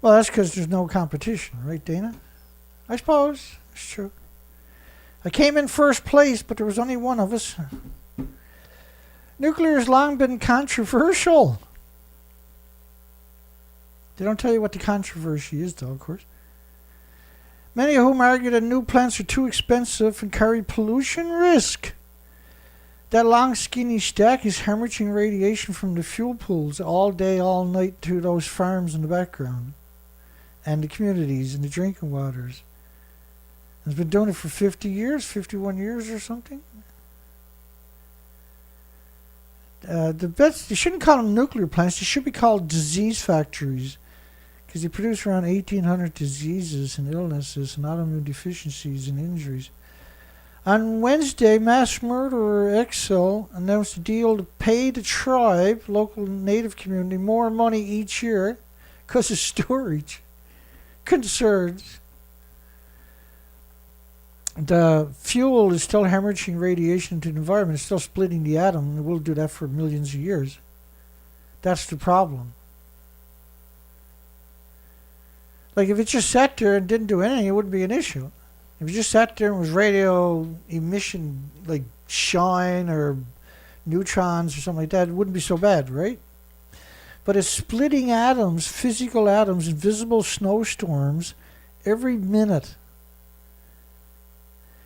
Speaker 1: Well, that's because there's no competition, right, Dana? I suppose. It's true. I came in first place, but there was only one of us. Nuclear has long been controversial. They don't tell you what the controversy is, though, of course. Many of whom argue that new plants are too expensive and carry pollution risk. That long, skinny stack is hemorrhaging radiation from the fuel pools all day, all night to those farms in the background. And the communities and the drinking waters. It's been doing it for 50 years, 51 years or something. They shouldn't call them nuclear plants. They should be called disease factories. Because they produce around 1,800 diseases and illnesses and autoimmune deficiencies and injuries. On Wednesday, mass murderer Excel announced a deal to pay the tribe, local native community, more money each year because of storage concerns. The fuel is still hemorrhaging radiation into the environment. It's still splitting the atom, and it will do that for millions of years. That's the problem. Like, if it just sat there and didn't do anything, it wouldn't be an issue. If it just sat there and was radio emission, like shine or neutrons or something like that, it wouldn't be so bad, right? But it's splitting atoms, physical atoms, invisible snowstorms every minute.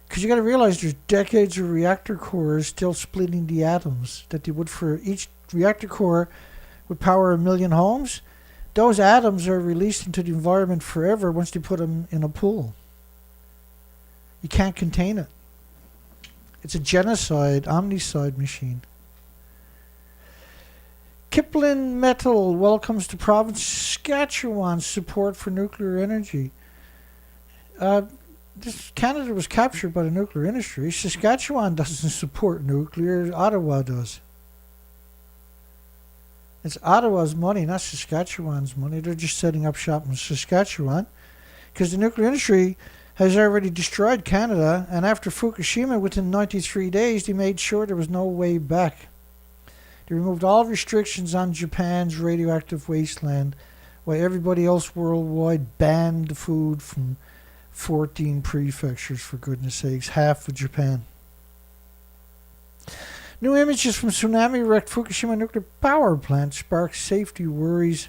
Speaker 1: Because you got to realize there's decades of reactor cores still splitting the atoms that they would for each reactor core would power 1 million homes. Those atoms are released into the environment forever once they put them in a pool. You can't contain it. It's a genocide, omnicide machine. Kipling Metal welcomes to province Saskatchewan support for nuclear energy. Canada was captured by the nuclear industry. Saskatchewan doesn't support nuclear. Ottawa does. It's Ottawa's money, not Saskatchewan's money. They're just setting up shop in Saskatchewan because the nuclear industry has already destroyed Canada, and after Fukushima, within 93 days, they made sure there was no way back. They removed all restrictions on Japan's radioactive wasteland, while everybody else worldwide banned the food from 14 prefectures, for goodness sakes, half of Japan. New images from tsunami-wrecked Fukushima nuclear power plant spark safety worries.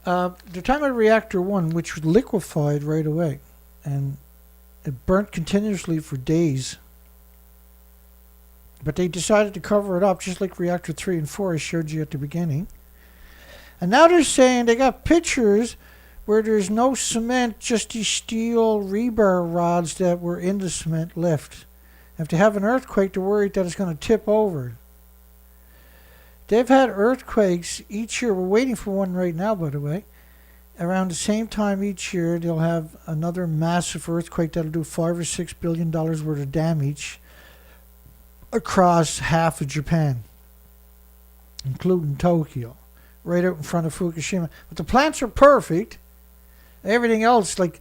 Speaker 1: The time of Reactor 1, which was liquefied right away, and it burnt continuously for days. But they decided to cover it up, just like Reactor 3 and 4 I showed you at the beginning. And now they're saying they got pictures where there's no cement, just these steel rebar rods that were in the cement left. If they have an earthquake, they're worried that it's going to tip over. They've had earthquakes each year. We're waiting for one right now, by the way. Around the same time each year, they'll have another massive earthquake that'll do $5 or $6 billion worth of damage across half of Japan, including Tokyo, right out in front of Fukushima. But the plants are perfect. Everything else, like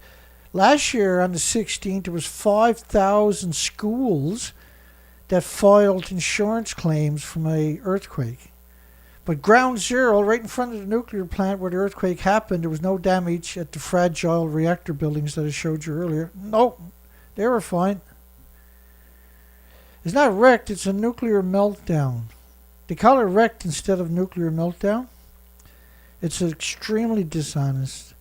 Speaker 1: last year on the 16th, there was 5,000 schools that filed insurance claims from a earthquake. But ground zero, right in front of the nuclear plant where the earthquake happened, there was no damage at the fragile reactor buildings that I showed you earlier. No, they were fine. It's not wrecked, it's a nuclear meltdown. They call it wrecked instead of nuclear meltdown. It's extremely dishonest.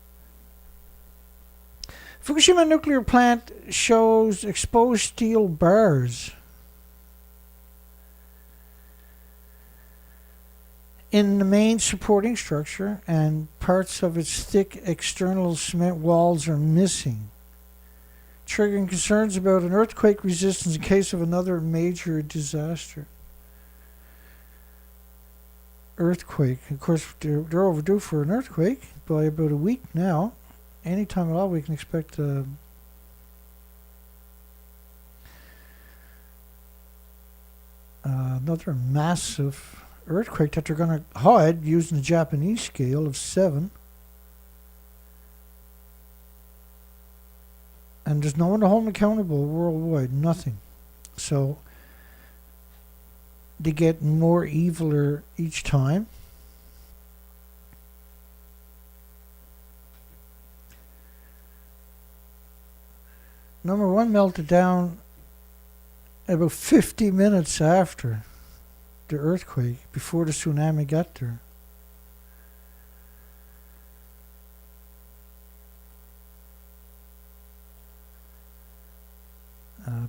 Speaker 1: Fukushima nuclear plant shows exposed steel bars in the main supporting structure, and parts of its thick external cement walls are missing, triggering concerns about an earthquake resistance in case of another major disaster. Earthquake. Of course, they're overdue for an earthquake by about a week now. Anytime at all, we can expect another massive earthquake that they're going to hide using the Japanese scale of 7. And there's no one to hold them accountable worldwide. Nothing. So they get more eviler each time. Number 1 melted down about 50 minutes after the earthquake, before the tsunami got there.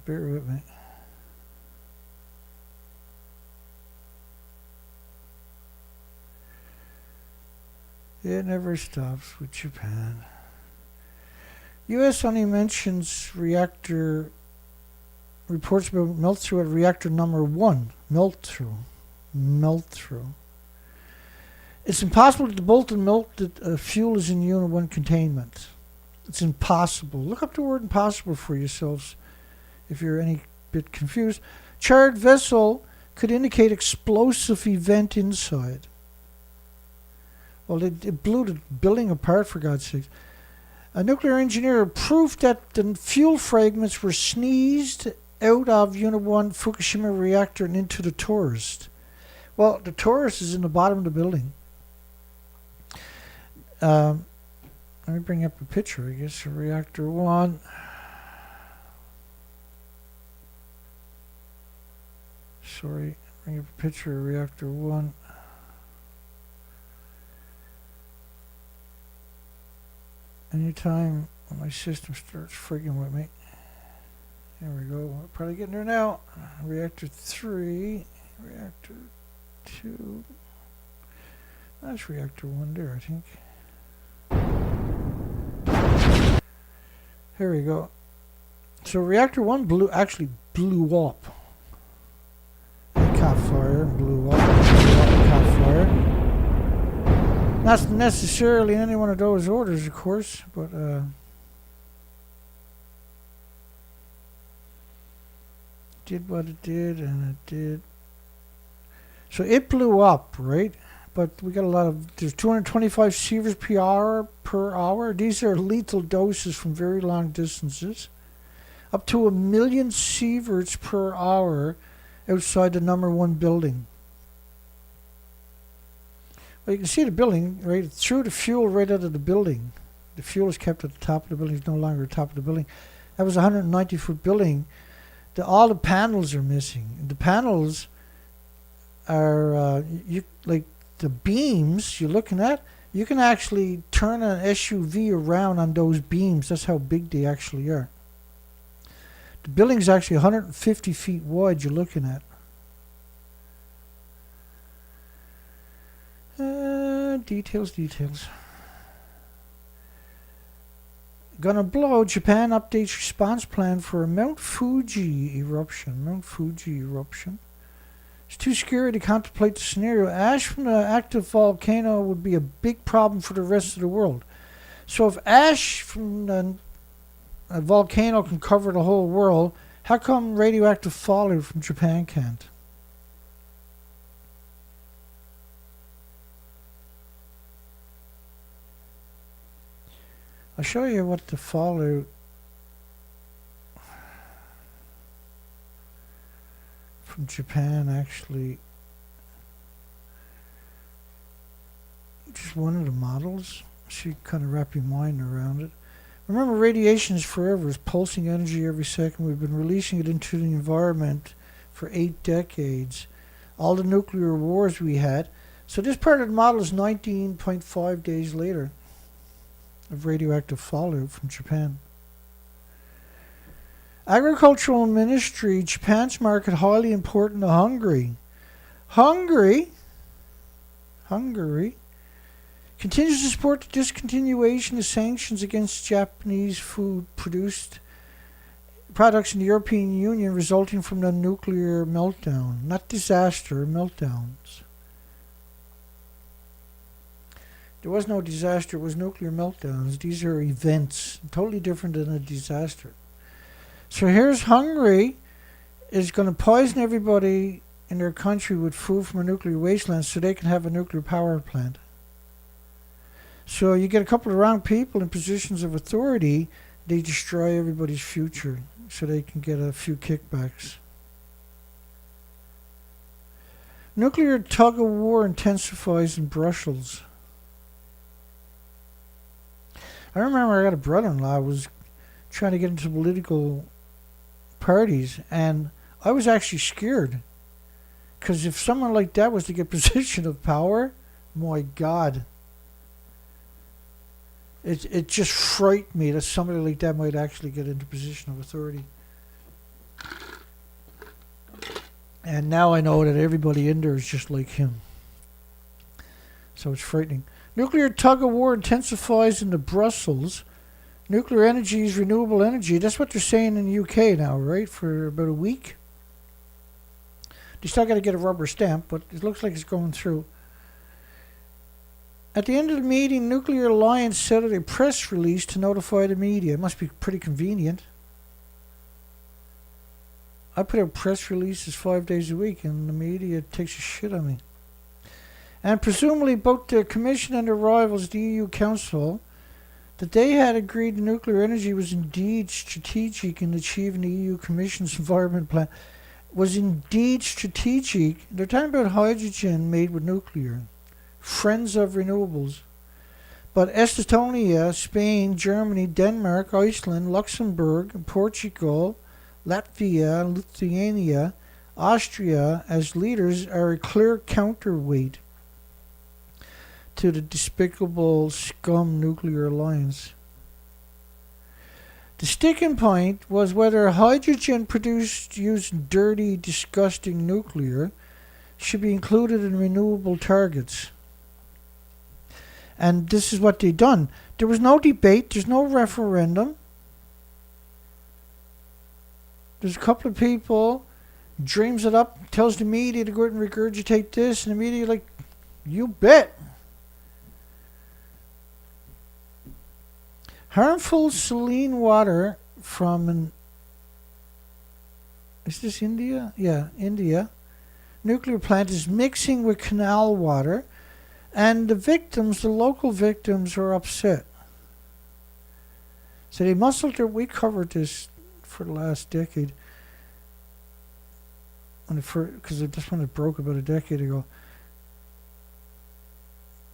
Speaker 1: Bear with me. It never stops with Japan. U.S. only mentions reactor reports about melt through at reactor number 1. Melt through. It's impossible that the molten melted fuel is in Unit 1 containment. It's impossible. Look up the word impossible for yourselves if you're any bit confused. Charred vessel could indicate explosive event inside. Well, it blew the building apart, for God's sake. A nuclear engineer proved that the fuel fragments were sneezed out of Unit 1 Fukushima reactor and into the torus. Well, the torus is in the bottom of the building. Let me bring up a picture, I guess, of Reactor 1. Sorry, bring up a picture of Reactor 1. Anytime my system starts freaking with me. There we go. We're probably getting there now. Reactor 3, Reactor 2. That's Reactor 1 there, I think. Here we go. So Reactor 1 actually blew up. It caught fire and blew up. And caught fire. Not necessarily in any one of those orders, of course, but did what it did, and it did. So it blew up, right? But we got a lot of, there's 225 sieverts per hour. These are lethal doses from very long distances. Up to 1 million sieverts per hour outside the #1 building. Well, you can see the building, right? It threw the fuel right out of the building. The fuel is kept at the top of the building. It's no longer at the top of the building. That was a 190-foot building. All the panels are missing. The panels are, like the beams you're looking at, you can actually turn an SUV around on those beams. That's how big they actually are. The building's actually 150 feet wide you're looking at. Details. Gonna blow. Japan updates response plan for a Mount Fuji eruption. It's too scary to contemplate the scenario. Ash from the active volcano would be a big problem for the rest of the world. So if ash from a volcano can cover the whole world, how come radioactive fallout from Japan can't? I'll show you what the fallout from Japan actually, just one of the models, so you kind of wrap your mind around it. Remember, radiation is forever. It's pulsing energy every second. We've been releasing it into the environment for 8 decades. All the nuclear wars we had. So this part of the model is 19.5 days later of radioactive fallout from Japan. Agricultural Ministry, Japan's market highly important to Hungary. Hungary continues to support the discontinuation of sanctions against Japanese food products in the European Union resulting from the nuclear meltdown. Not disaster, meltdowns. There was no disaster, it was nuclear meltdowns. These are events, totally different than a disaster. So here's Hungary is going to poison everybody in their country with food from a nuclear wasteland so they can have a nuclear power plant. So you get a couple of wrong people in positions of authority, they destroy everybody's future so they can get a few kickbacks. Nuclear tug-of-war intensifies in Brussels. I remember I got a brother-in-law who was trying to get into political parties, and I was actually scared. Because if someone like that was to get position of power, my God. It just frightened me that somebody like that might actually get into position of authority. And now I know that everybody in there is just like him. So it's frightening. Nuclear tug-of-war intensifies into Brussels. Nuclear energy is renewable energy. That's what they're saying in the UK now, right? For about a week. They still got to get a rubber stamp, but it looks like it's going through. At the end of the meeting, Nuclear Alliance set out a press release to notify the media. It must be pretty convenient. I put out press releases 5 days a week, and the media takes a shit on me. And presumably both the Commission and their rivals, the EU Council, that they had agreed nuclear energy was indeed strategic in achieving the EU Commission's environment plan. Was indeed strategic. They're talking about hydrogen made with nuclear. Friends of renewables. But Estonia, Spain, Germany, Denmark, Iceland, Luxembourg, Portugal, Latvia, Lithuania, Austria as leaders are a clear counterweight to the despicable scum nuclear alliance. The sticking point was whether hydrogen produced using dirty, disgusting nuclear should be included in renewable targets. And this is what they done. There was no debate, there's no referendum. There's a couple of people dreams it up, tells the media to go out and regurgitate this, and the media like, you bet. Harmful saline water from is this India? Yeah, India. Nuclear plant is mixing with canal water, and the local victims, are upset. So we covered this for the last decade, because this one broke about a decade ago.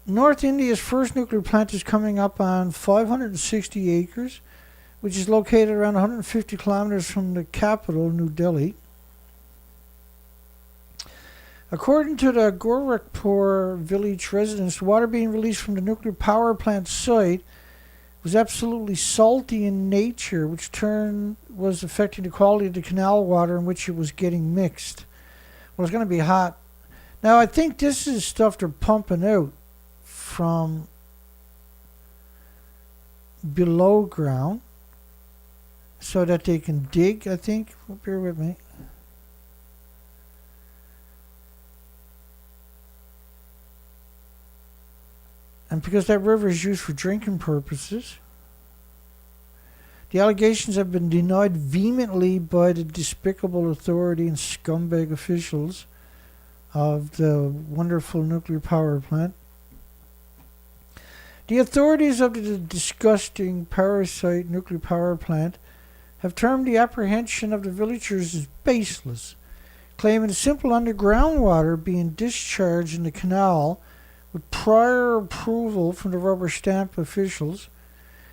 Speaker 1: North India's first nuclear plant is coming up on 560 acres, which is located around 150 kilometers from the capital, New Delhi. According to the Gorakhpur village residents, the water being released from the nuclear power plant site was absolutely salty in nature, which in turn was affecting the quality of the canal water in which it was getting mixed. Well, it's going to be hot. Now, I think this is stuff they're pumping out from below ground so that they can dig, I think. Bear with me. And because that river is used for drinking purposes. The allegations have been denied vehemently by the despicable authority and scumbag officials of the wonderful nuclear power plant. The authorities of the disgusting parasite nuclear power plant have termed the apprehension of the villagers as baseless, claiming simple underground water being discharged in the canal with prior approval from the rubber stamp officials.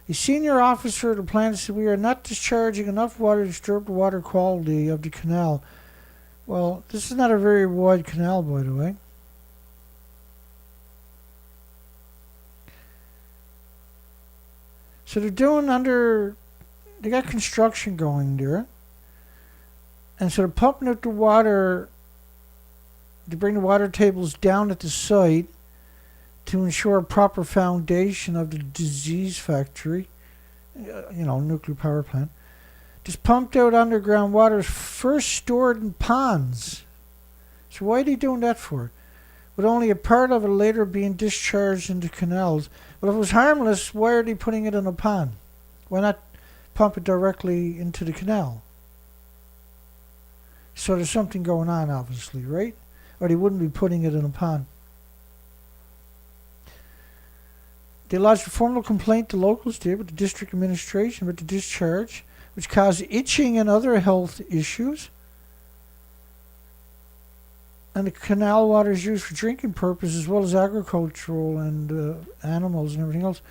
Speaker 1: A senior officer of the plant said, "We are not discharging enough water to disturb the water quality of the canal." Well, this is not a very wide canal, by the way. So they got construction going there. And so they're pumping out the water to bring the water tables down at the site to ensure a proper foundation of the disease factory, nuclear power plant. This pumped out underground water is first stored in ponds. So why are they doing that for? With only a part of it later being discharged into canals. Well, if it was harmless, why are they putting it in a pond? Why not pump it directly into the canal? So there's something going on, obviously, right? Or they wouldn't be putting it in a pond. They lodged a formal complaint, the locals did, with the district administration about the discharge, which caused itching and other health issues. And the canal water is used for drinking purposes as well as agricultural and animals and everything else.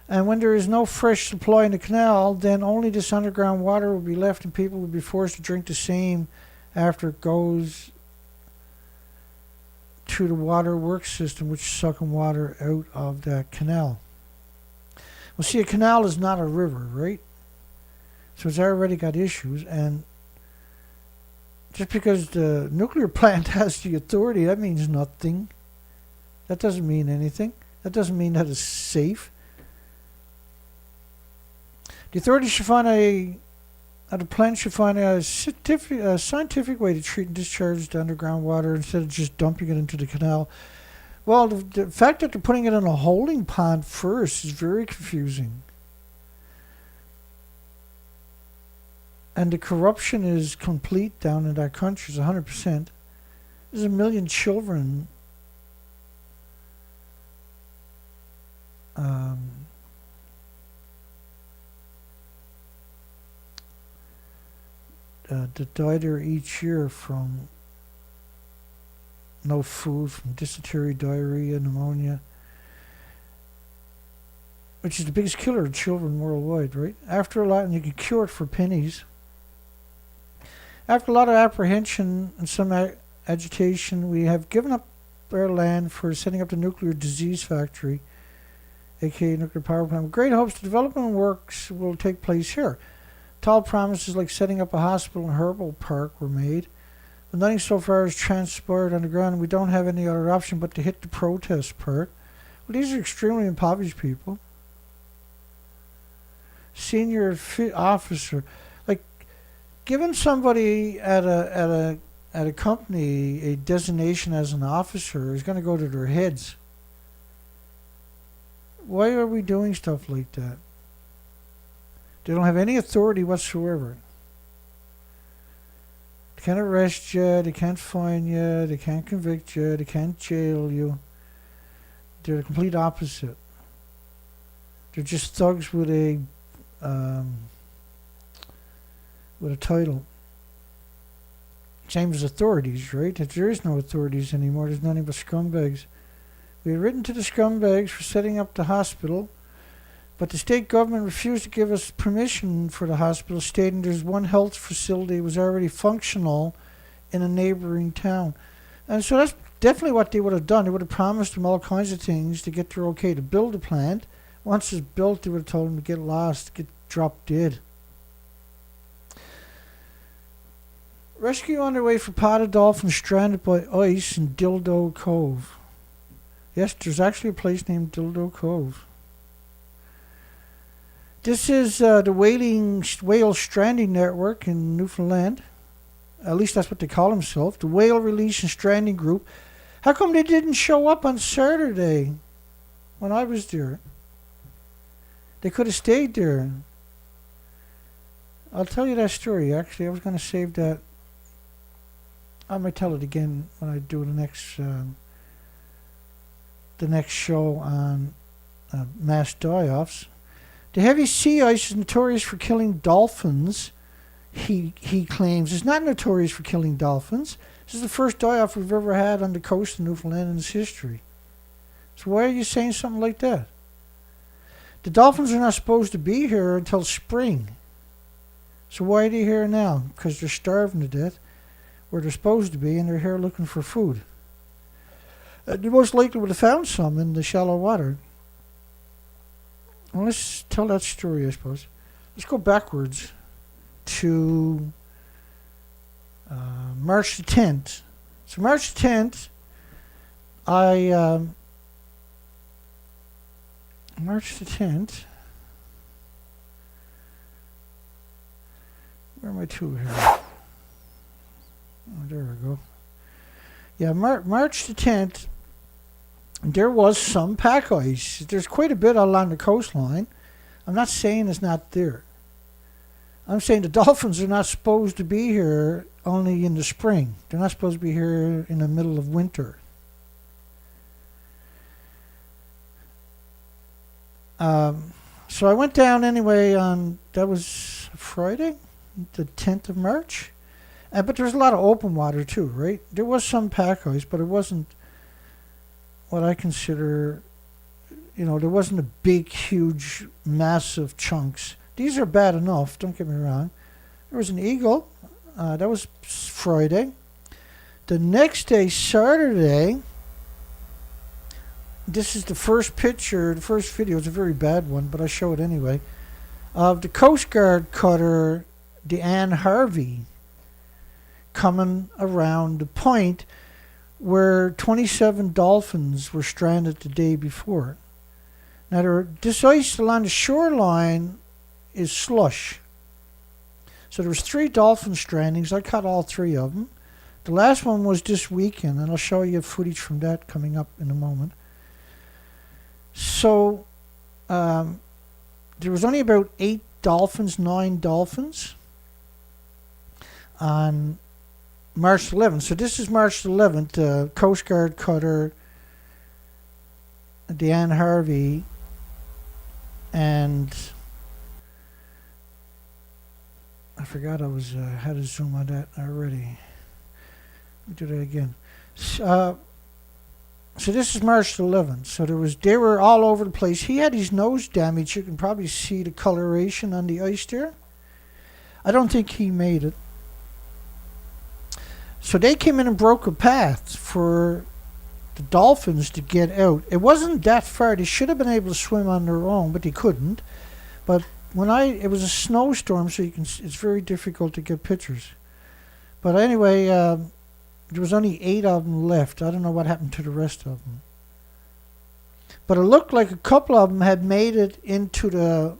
Speaker 1: And when there is no fresh supply in the canal, then only this underground water will be left and people will be forced to drink the same after it goes to the water works system, which is sucking water out of that canal. Well, see, a canal is not a river, right? So it's already got issues, and just because the nuclear plant has the authority, that means nothing. That doesn't mean anything. That doesn't mean that it's safe. The authorities should find the plant should find a scientific way to treat and discharge the underground water instead of just dumping it into the canal. Well, the fact that they're putting it in a holding pond first is very confusing. And the corruption is complete down in that country. It's 100%. There's 1 million children that die there each year from no food, from dysentery, diarrhea, pneumonia, which is the biggest killer of children worldwide, right? After a lot, and you can cure it for pennies. After a lot of apprehension and some agitation, we have given up our land for setting up the nuclear disease factory, aka nuclear power plant. With great hopes, the development works will take place here. Tall promises like setting up a hospital and herbal park were made, but nothing so far has transpired on the ground, and we don't have any other option but to hit the protest part. Well, these are extremely impoverished people. Senior officer, like, giving somebody at a company a designation as an officer is going to go to their heads. Why are we doing stuff like that? They don't have any authority whatsoever. They can't arrest you, they can't fine you, they can't convict you, they can't jail you. They're the complete opposite. They're just thugs with a title. Same as authorities, right? If there is no authorities anymore, there's nothing but scumbags. We had written to the scumbags for setting up the hospital, but the state government refused to give us permission for the hospital, stating there's one health facility was already functional in a neighboring town. And so that's definitely what they would have done. They would have promised them all kinds of things to get their okay to build a plant. Once it's built, they would have told them to get lost, get dropped dead. Rescue underway for potted dolphins stranded by ice in Dildo Cove. Yes, there's actually a place named Dildo Cove. This is the whale stranding network in Newfoundland. At least that's what they call themselves. The Whale Release and Stranding Group. How come they didn't show up on Saturday when I was there? They could have stayed there. I'll tell you that story. Actually, I was going to save that. I might tell it again when I do the next show on mass die-offs. The heavy sea ice is notorious for killing dolphins. He claims it's not notorious for killing dolphins. This is the first die-off we've ever had on the coast of Newfoundland in its history. So why are you saying something like that? The dolphins are not supposed to be here until spring. So why are they here now? Because they're starving to death, where they're supposed to be, and they're here looking for food. They most likely would have found some in the shallow water. Well, let's tell that story, I suppose. Let's go backwards to March the 10th. So March the 10th, March the 10th, where am I to here? Oh, there we go. Yeah, March the 10th, there was some pack ice. There's quite a bit along the coastline. I'm not saying it's not there. I'm saying the dolphins are not supposed to be here only in the spring. They're not supposed to be here in the middle of winter. So I went down anyway on, that was Friday, the 10th of March. But there was a lot of open water too, right? There was some pack ice, but it wasn't what I consider, there wasn't a big, huge, massive chunks. These are bad enough, don't get me wrong. There was an eagle. That was Friday. The next day, Saturday, this is the first picture, the first video. It's a very bad one, but I show it anyway, of the Coast Guard cutter, the Anne Harvey, coming around the point where 27 dolphins were stranded the day before. Now, this ice along the shoreline is slush. So there was 3 dolphin strandings. I caught all 3 of them. The last one was this weekend, and I'll show you footage from that coming up in a moment. So there was only about 9 dolphins on March 11th. So this is March 11th. Coast Guard cutter, the Anne Harvey, and I forgot I was had to zoom on that already. Let me do that again. So this is March 11th. So they were all over the place. He had his nose damaged. You can probably see the coloration on the ice there. I don't think he made it. So they came in and broke a path for the dolphins to get out. It wasn't that far. They should have been able to swim on their own, but they couldn't. But it was a snowstorm, so it's very difficult to get pictures. But anyway, there was only 8 of them left. I don't know what happened to the rest of them. But it looked like a couple of them had made it into the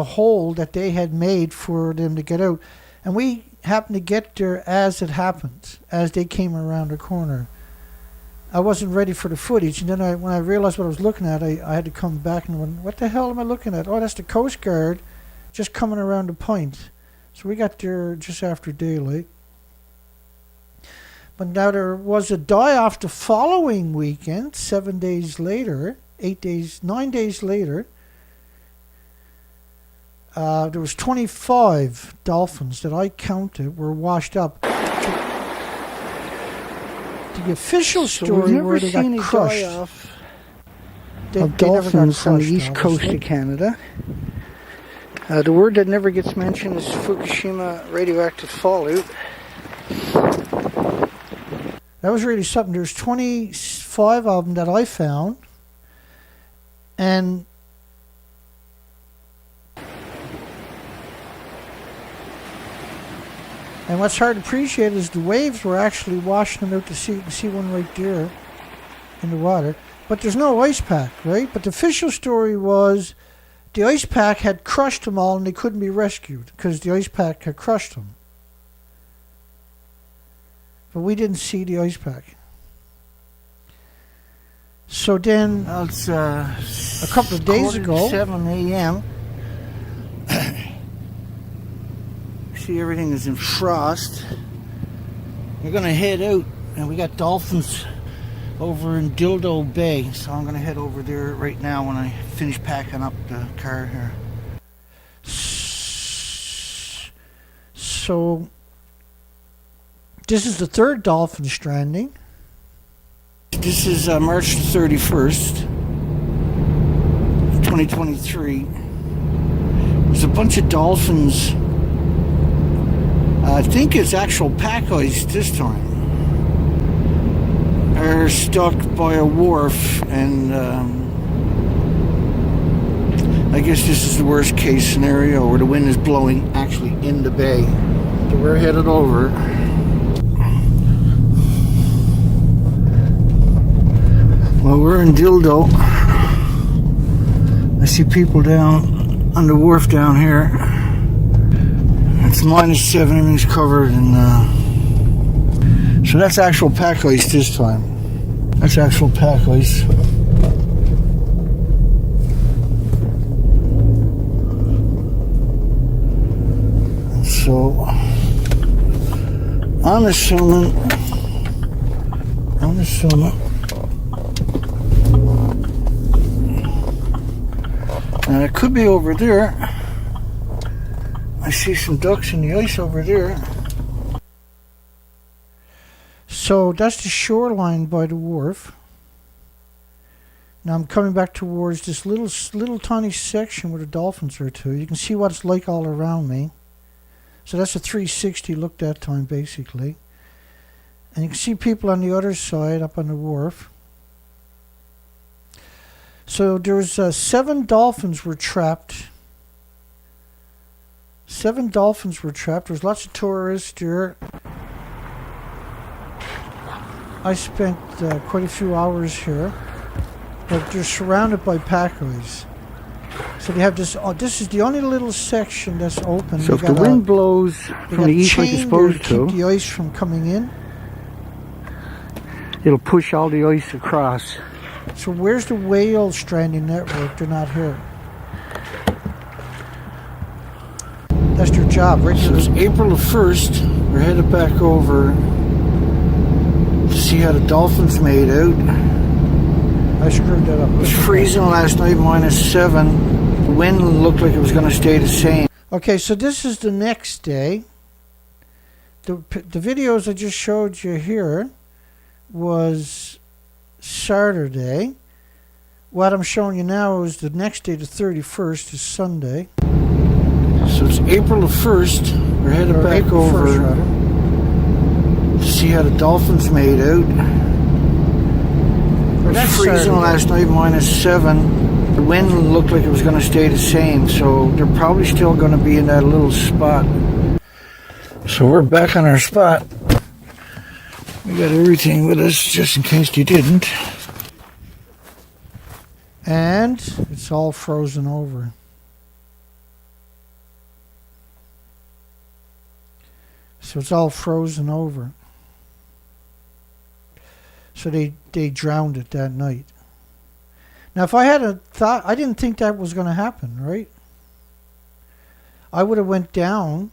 Speaker 1: hole that they had made for them to get out. And we happened to get there as it happened, as they came around the corner. I wasn't ready for the footage, and then when I realized what I was looking at, I had to come back and went, what the hell am I looking at? Oh, that's the Coast Guard just coming around the point. So we got there just after daylight. But now there was a die-off the following weekend, 7 days later, 9 days later. There was 25 dolphins that I counted were washed up. The official story where they got crushed.
Speaker 4: Of dolphins on the east coast of Canada. The word that never gets mentioned is Fukushima radioactive fallout.
Speaker 1: That was really something. There's 25 of them that I found. And what's hard to appreciate is the waves were actually washing them out to sea. You can see one right there in the water. But there's no ice pack, right? But the official story was the ice pack had crushed them all and they couldn't be rescued because the ice pack had crushed them. But we didn't see the ice pack. So then,
Speaker 4: It's
Speaker 1: a couple of days ago,
Speaker 4: 7 a.m. See, everything is in frost. We're going to head out, and we got dolphins over in Dildo Bay, so I'm going to head over there right now when I finish packing up the car here.
Speaker 1: so this is the third dolphin stranding.
Speaker 4: This is March 31st, 2023. There's a bunch of dolphins. I think it's actual pack ice this time. Are stuck by a wharf, and I guess this is the worst case scenario where the wind is blowing actually in the bay. So we're headed over. Well, we're in Dildo. I see people down on the wharf down here. It's -7, everything's covered, and so that's actual pack ice this time. That's actual pack ice. So I'm assuming. And it could be over there. I see some ducks in the ice over there.
Speaker 1: So that's the shoreline by the wharf. Now I'm coming back towards this little tiny section where the dolphins are too. You can see what it's like all around me. So that's a 360 look that time basically. And you can see people on the other side up on the wharf. So there's 7 dolphins were trapped. 7 dolphins were trapped. There's lots of tourists there. I spent quite a few hours here. But they're surrounded by pack ice. So they have this. This is the only little section that's open.
Speaker 4: So if the wind blows from the east like it's supposed to,
Speaker 1: keep the ice from coming in.
Speaker 4: It'll push all the ice across.
Speaker 1: So where's the whale stranding network? They're not here. That's their job, right?
Speaker 4: So it's April the 1st. We're headed back over to see how the dolphins made out.
Speaker 1: I screwed that up.
Speaker 4: It was freezing last night, -7. The wind looked like it was going to stay the same.
Speaker 1: Okay, so this is the next day. The videos I just showed you here was Saturday. What I'm showing you now is the next day, the 31st, is Sunday.
Speaker 4: So it's April the 1st. We're headed back
Speaker 1: April
Speaker 4: over
Speaker 1: 1st, rather,
Speaker 4: to see how the dolphins made out. It was freezing last night, -7. The wind looked like it was going to stay the same, so they're probably still going to be in that little spot. So we're back on our spot. We got everything with us, just in case you didn't.
Speaker 1: And it's all frozen over. So it's all frozen over. So they drowned it that night. Now, if I had a thought, I didn't think that was going to happen, right? I would have went down.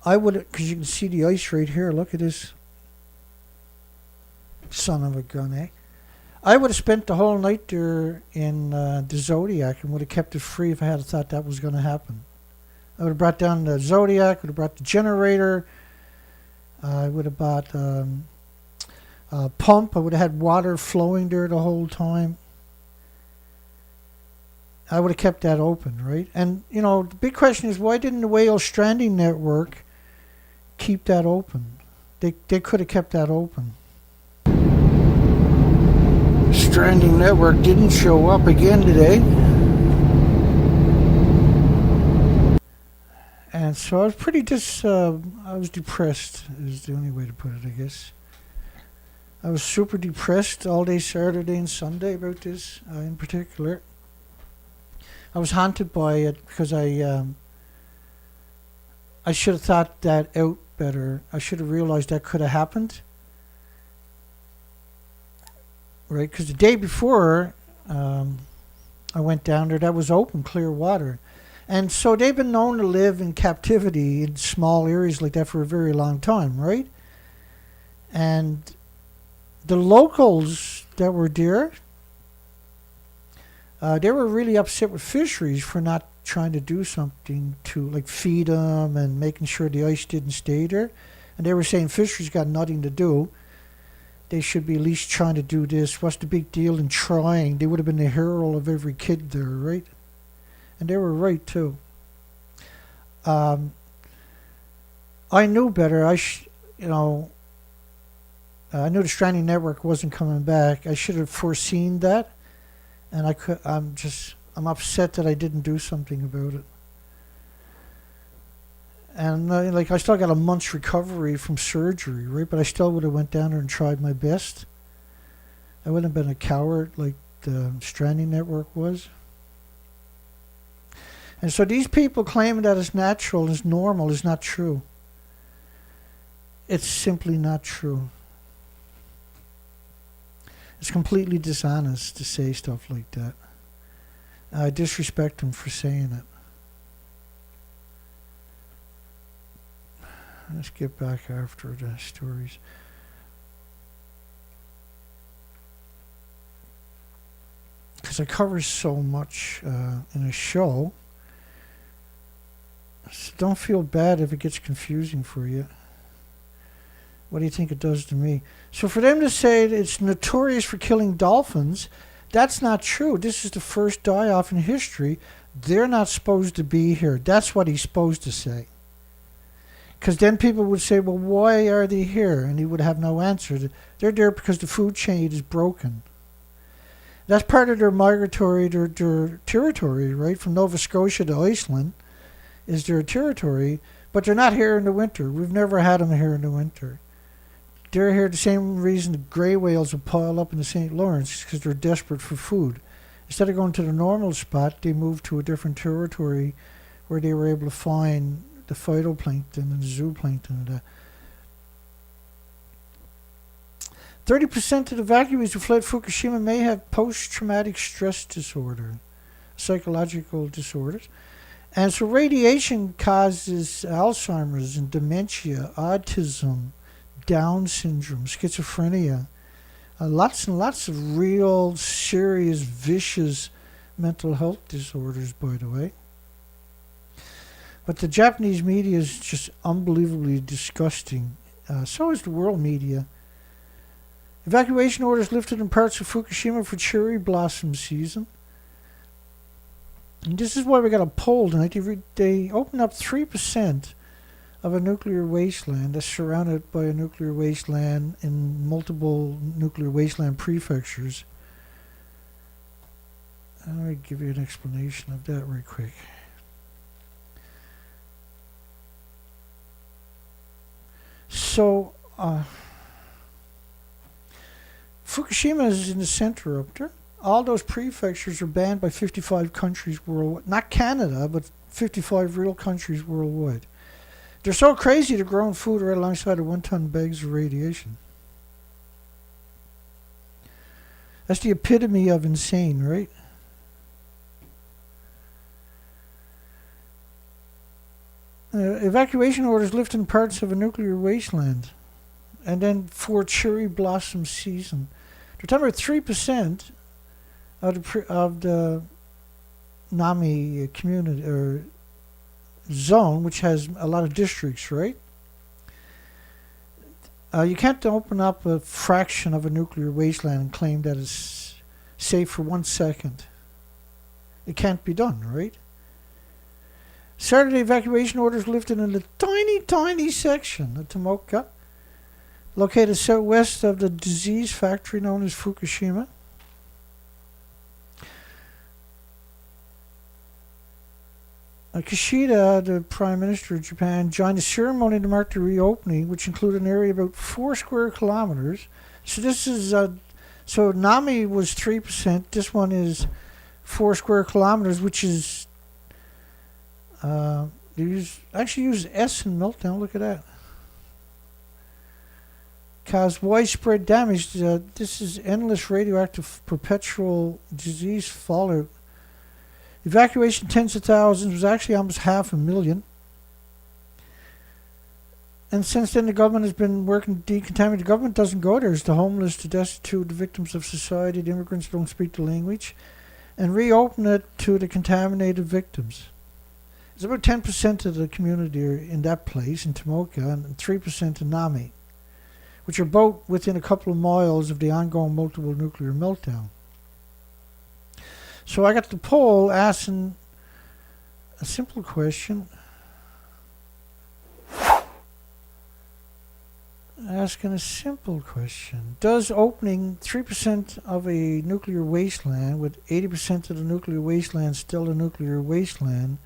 Speaker 1: I would have, because you can see the ice right here. Look at this. Son of a gun, eh? I would have spent the whole night there in the Zodiac and would have kept it free if I had thought that was going to happen. I would have brought down the Zodiac, would have brought the generator. I would have bought a pump. I would have had water flowing there the whole time. I would have kept that open, right? And, you know, the big question is, why didn't the Whale Stranding Network keep that open? They could have kept that open.
Speaker 4: Stranding Network didn't show up again today.
Speaker 1: And so I was pretty I was depressed, is the only way to put it, I guess. I was super depressed all day Saturday and Sunday about this in particular. I was haunted by it because I should have thought that out better. I should have realized that could have happened. Right, because the day before I went down there, that was open, clear water. And so they've been known to live in captivity in small areas like that for a very long time, right? And the locals that were there, they were really upset with fisheries for not trying to do something to like feed them and making sure the ice didn't stay there. And they were saying fisheries got nothing to do. They should be at least trying to do this. What's the big deal in trying? They would have been the hero of every kid there, right? And they were right, too. I knew better. I knew the Stranding Network wasn't coming back. I should have foreseen that. And I'm upset that I didn't do something about it. And I still got a month's recovery from surgery, right? But I still would have went down there and tried my best. I wouldn't have been a coward like the Stranding Network was. And so these people claiming that it's natural, it's normal, is not true. It's simply not true. It's completely dishonest to say stuff like that. I disrespect them for saying it. Let's get back after the stories. Because I cover so much in a show. So don't feel bad if it gets confusing for you. What do you think it does to me? So for them to say that it's notorious for killing dolphins, that's not true. This is the first die-off in history. They're not supposed to be here. That's what he's supposed to say. Because then people would say, well, why are they here? And he would have no answer. They're there because the food chain is broken. That's part of their migratory, their territory, right? From Nova Scotia to Iceland is their territory. But they're not here in the winter. We've never had them here in the winter. They're here the same reason the gray whales will pile up in the St. Lawrence, because they're desperate for food. Instead of going to the normal spot, they moved to a different territory where they were able to find the phytoplankton and the zooplankton and that. 30% of the evacuees who fled Fukushima may have post-traumatic stress disorder, psychological disorders. And so radiation causes Alzheimer's and dementia, autism, Down syndrome, schizophrenia, lots and lots of real serious, vicious mental health disorders, by the way. But the Japanese media is just unbelievably disgusting. So is the world media. Evacuation orders lifted in parts of Fukushima for cherry blossom season. And this is why we got a poll tonight. They opened up 3% of a nuclear wasteland that's surrounded by a nuclear wasteland in multiple nuclear wasteland prefectures. Let me give you an explanation of that right quick. So, Fukushima is in the center up there. All those prefectures are banned by 55 countries worldwide. Not Canada, but 55 real countries worldwide. They're so crazy they're growing food right alongside of 1-ton bags of radiation. That's the epitome of insane, right? Evacuation orders lifted in parts of a nuclear wasteland. And then for cherry blossom season. They're talking about 3% of the NAMI community or zone, which has a lot of districts, right? You can't open up a fraction of a nuclear wasteland and claim that it's safe for 1 second. It can't be done, right? Saturday evacuation orders lifted in a tiny, tiny section of Tomoka, located southwest of the disease factory known as Fukushima. Kishida, the Prime Minister of Japan, joined the ceremony to mark the reopening, which included an area about 4 square kilometers. So this is, so NAMI was 3%. This one is 4 square kilometers, which is, they actually use S in Meltdown. Look at that. Caused widespread damage. This is endless radioactive perpetual disease fallout. Evacuation tens of thousands was actually almost 500,000. And since then the government has been working to decontaminate. The government doesn't go there. It's the homeless, the destitute, the victims of society, the immigrants who don't speak the language, and reopen it to the contaminated victims. It's about 10% of the community are in that place, in Tomoka, and 3% in NAMI, which are both within a couple of miles of the ongoing multiple nuclear meltdown. So I got the poll asking a simple question. Does opening 3% of a nuclear wasteland, with 80% of the nuclear wasteland still a nuclear wasteland,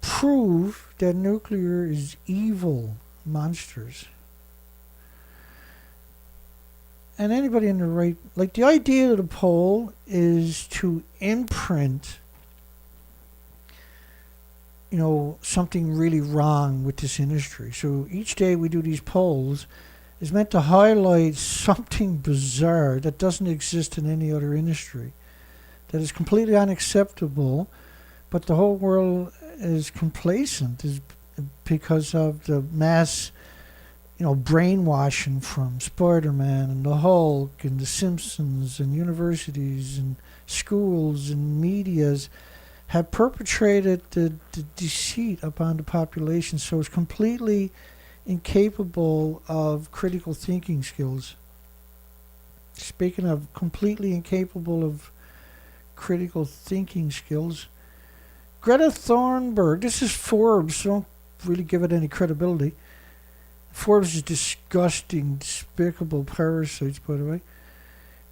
Speaker 1: prove that nuclear is evil monsters? And anybody in the right, like the idea of the poll is to imprint, you know, something really wrong with this industry. So each day we do these polls is meant to highlight something bizarre that doesn't exist in any other industry, that is completely unacceptable, but the whole world is complacent is because of the mass, you know, brainwashing from Spider-Man and the Hulk and the Simpsons, and universities and schools and medias have perpetrated the deceit upon the population, so it's completely incapable of critical thinking skills. Speaking of completely incapable of critical thinking skills, Greta Thunberg, this is Forbes, so don't really give it any credibility. Forbes is disgusting, despicable parasites, by the way.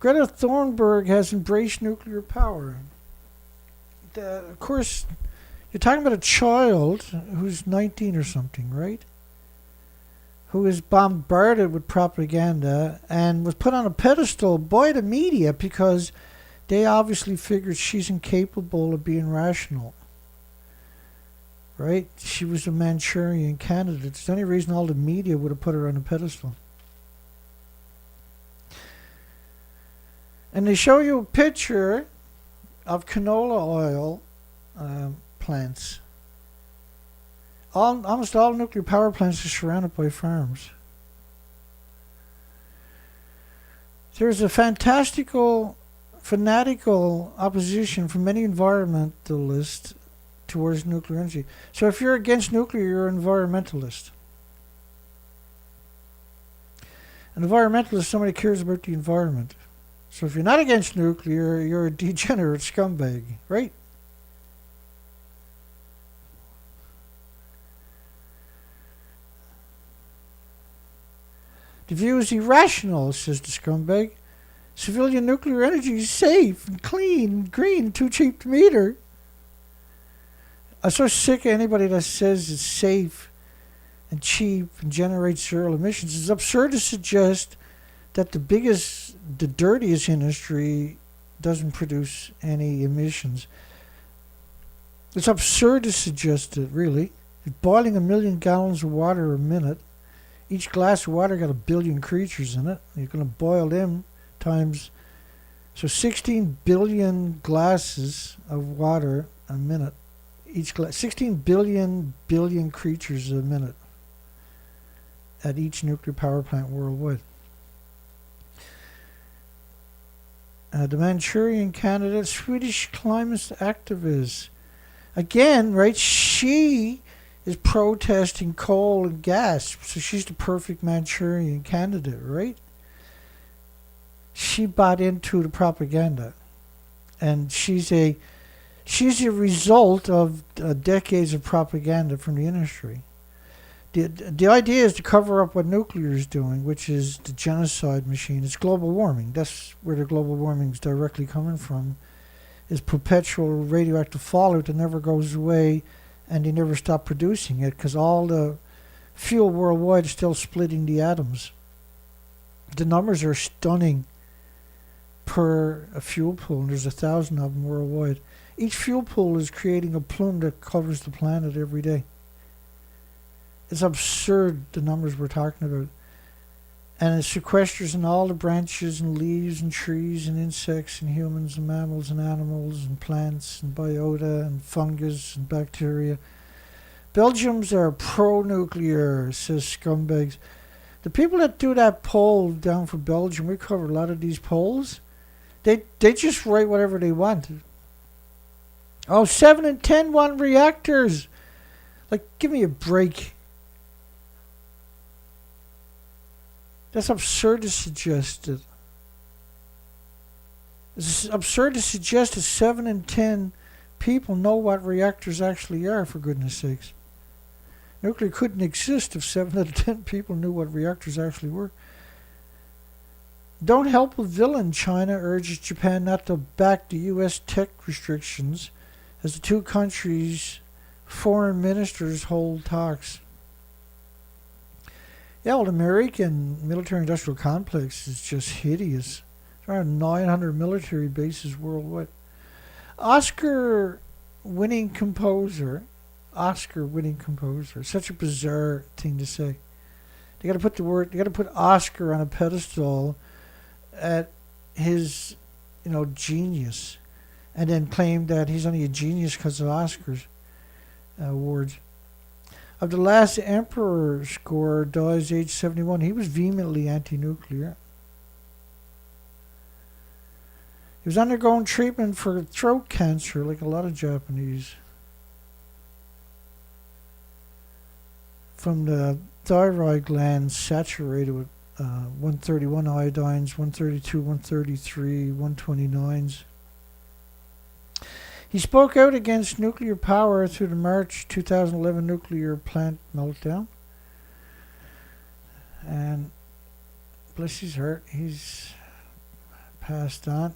Speaker 1: Greta Thunberg has embraced nuclear power. Of course, you're talking about a child who's 19 or something, right? Who is bombarded with propaganda and was put on a pedestal by the media because they obviously figured she's incapable of being rational. Right? She was a Manchurian candidate. It's the only reason all the media would have put her on a pedestal. And they show you a picture of canola oil plants. Almost all nuclear power plants are surrounded by farms. There's a fanatical opposition from many environmentalists towards nuclear energy. So if you're against nuclear, you're an environmentalist. An environmentalist is somebody who cares about the environment. So if you're not against nuclear, you're a degenerate scumbag, right? The view is irrational, says the scumbag. Civilian nuclear energy is safe and clean and green, too cheap to meter. I'm so sick of anybody that says it's safe and cheap and generates zero emissions. It's absurd to suggest that the dirtiest industry doesn't produce any emissions. It's absurd to suggest it, really. It's boiling 1 million gallons of water a minute. Each glass of water got 1 billion creatures in it. You're going to boil them times, so 16 billion glasses of water a minute. Each glass, 16 billion creatures a minute at each nuclear power plant worldwide. The Manchurian candidate, Swedish climate activist. Again, right, she is protesting coal and gas, so she's the perfect Manchurian candidate, right? She bought into the propaganda, and she's a result of decades of propaganda from the industry. The idea is to cover up what nuclear is doing, which is the genocide machine. It's global warming. That's where the global warming is directly coming from, is perpetual radioactive fallout that never goes away, and they never stop producing it because all the fuel worldwide is still splitting the atoms. The numbers are stunning per a fuel pool, and there's 1,000 of them worldwide. Each fuel pool is creating a plume that covers the planet every day. It's absurd, the numbers we're talking about. And it sequesters in all the branches and leaves and trees and insects and humans and mammals and animals and plants and biota and fungus and bacteria. Belgians are pro-nuclear, says scumbags. The people that do that poll down for Belgium, we cover a lot of these polls, they just write whatever they want. Oh, 7 and 10 want reactors. Like, give me a break. That's absurd to suggest it. It's absurd to suggest that 7 in 10 people know what reactors actually are, for goodness sakes. Nuclear couldn't exist if 7 out of 10 people knew what reactors actually were. Don't help a villain, China urges Japan not to back the U.S. tech restrictions as the two countries' foreign ministers hold talks. Yeah, well, the American military-industrial complex is just hideous. There are 900 military bases worldwide. Oscar-winning composer, such a bizarre thing to say. They got to put Oscar on a pedestal at his, genius, and then claim that he's only a genius because of Oscars awards. Of the last emperor scorer, dies age 71. He was vehemently anti-nuclear. He was undergoing treatment for throat cancer, like a lot of Japanese. From the thyroid gland saturated with 131 iodines, 132, 133, 129s. He spoke out against nuclear power through the March 2011 nuclear plant meltdown. And bless his heart, he's passed on.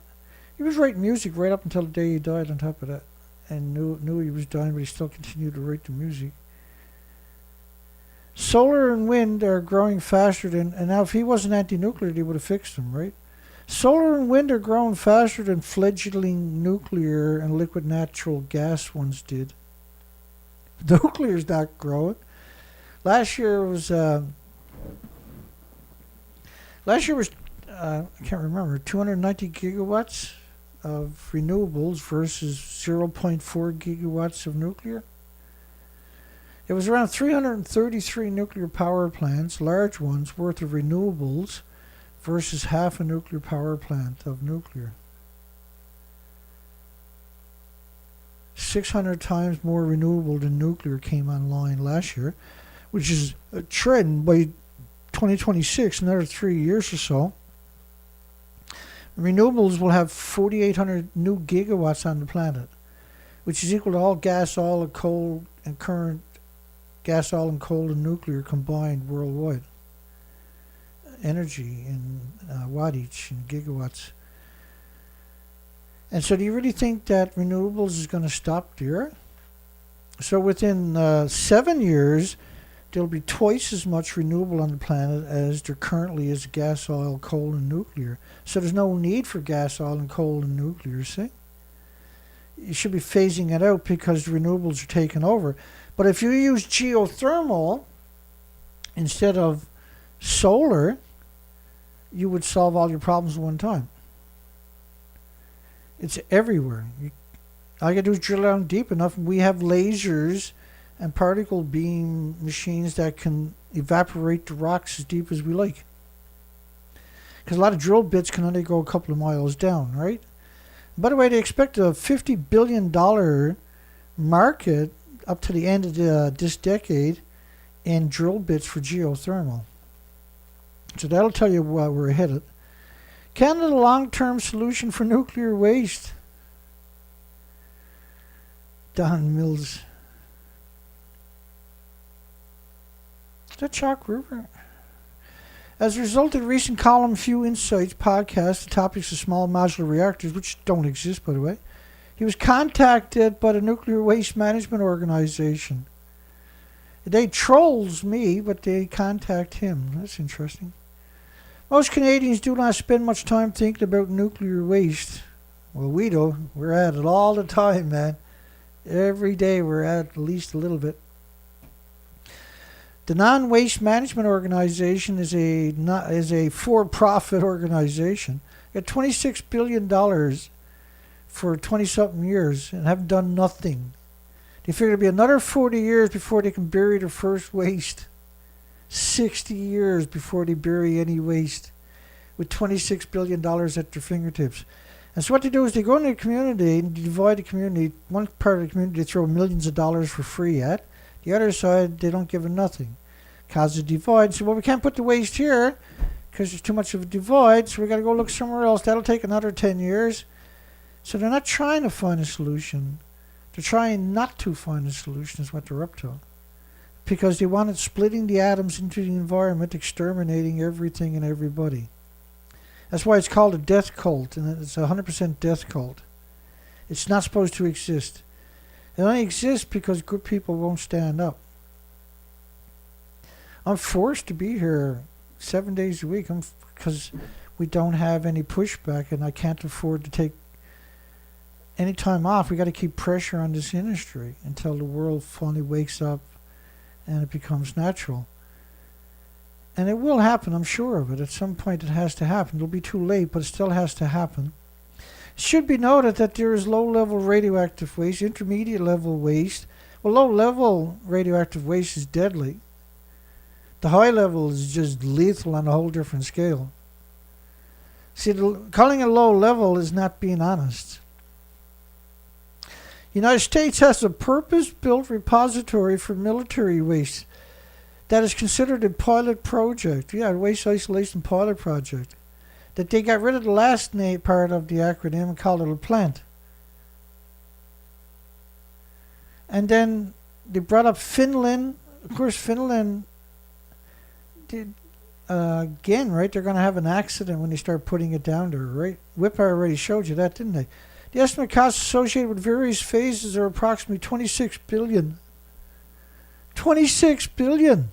Speaker 1: He was writing music right up until the day he died, on top of that. And knew he was dying, but he still continued to write the music. Solar and wind are growing faster than... And now if he wasn't anti-nuclear, they would have fixed them, right? Solar and wind are growing faster than fledgling nuclear and liquid natural gas ones did. Nuclear's not growing. Last year was I can't remember, 290 gigawatts of renewables versus 0.4 gigawatts of nuclear. It was around 333 nuclear power plants, large ones, worth of renewables versus half a nuclear power plant of nuclear. 600 times more renewable than nuclear came online last year, which is a trend. By 2026, another 3 years or so, renewables will have 4,800 new gigawatts on the planet, which is equal to all gas, oil, and coal, and current gas, oil, and coal and nuclear combined worldwide. Energy in wattage and gigawatts. And so do you really think that renewables is going to stop there? So within 7 years, there'll be twice as much renewable on the planet as there currently is gas, oil, coal, and nuclear. So there's no need for gas, oil, and coal and nuclear, see? You should be phasing it out because the renewables are taking over. But if you use geothermal instead of solar, you would solve all your problems at one time. It's everywhere. All you gotta do is drill down deep enough, and we have lasers and particle beam machines that can evaporate the rocks as deep as we like. Because a lot of drill bits can only go a couple of miles down, right? By the way, they expect a $50 billion market up to the end of this decade in drill bits for geothermal. So that'll tell you where we're headed. Canada long-term solution for nuclear waste. Don Mills. Is that Chalk River? As a result of the recent column Few Insights podcast, the topics of small modular reactors, which don't exist, by the way, he was contacted by the Nuclear Waste Management Organization. They trolls me, but they contact him. That's interesting. Most Canadians do not spend much time thinking about nuclear waste. Well, we do. We're at it all the time, man. Every day we're at least a little bit. The Non-Waste Management Organization is a for-profit organization. Got $26 billion for 20-something years and haven't done nothing. They figure it'll be another 40 years before they can bury their first waste. 60 years before they bury any waste with $26 billion at their fingertips. And so what they do is they go into the community and divide the community. One part of the community they throw millions of dollars for free at. The other side, they don't give a nothing. Causes a divide. So, well, we can't put the waste here because there's too much of a divide, so we got to go look somewhere else. That'll take another 10 years. So they're not trying to find a solution. They're trying not to find a solution is what they're up to. Because they wanted splitting the atoms into the environment, exterminating everything and everybody. That's why it's called a death cult, and it's a 100% death cult. It's not supposed to exist. It only exists because good people won't stand up. I'm forced to be here 7 days a week because we don't have any pushback, and I can't afford to take any time off. We got to keep pressure on this industry until the world finally wakes up and it becomes natural. And it will happen, I'm sure of it. At some point it has to happen. It'll be too late, but it still has to happen. It should be noted that there is low-level radioactive waste, intermediate-level waste. Well, low-level radioactive waste is deadly. The high level is just lethal on a whole different scale. See, calling it low-level is not being honest. The United States has a purpose-built repository for military waste that is considered a pilot project. Yeah, a waste isolation pilot project. That they got rid of the last part of the acronym and called it a plant. And then they brought up Finland. Of course, Finland did, again, right? They're going to have an accident when they start putting it down there, right? Whip already showed you that, didn't they? The estimate costs associated with various phases are approximately $26 billion. $26 billion!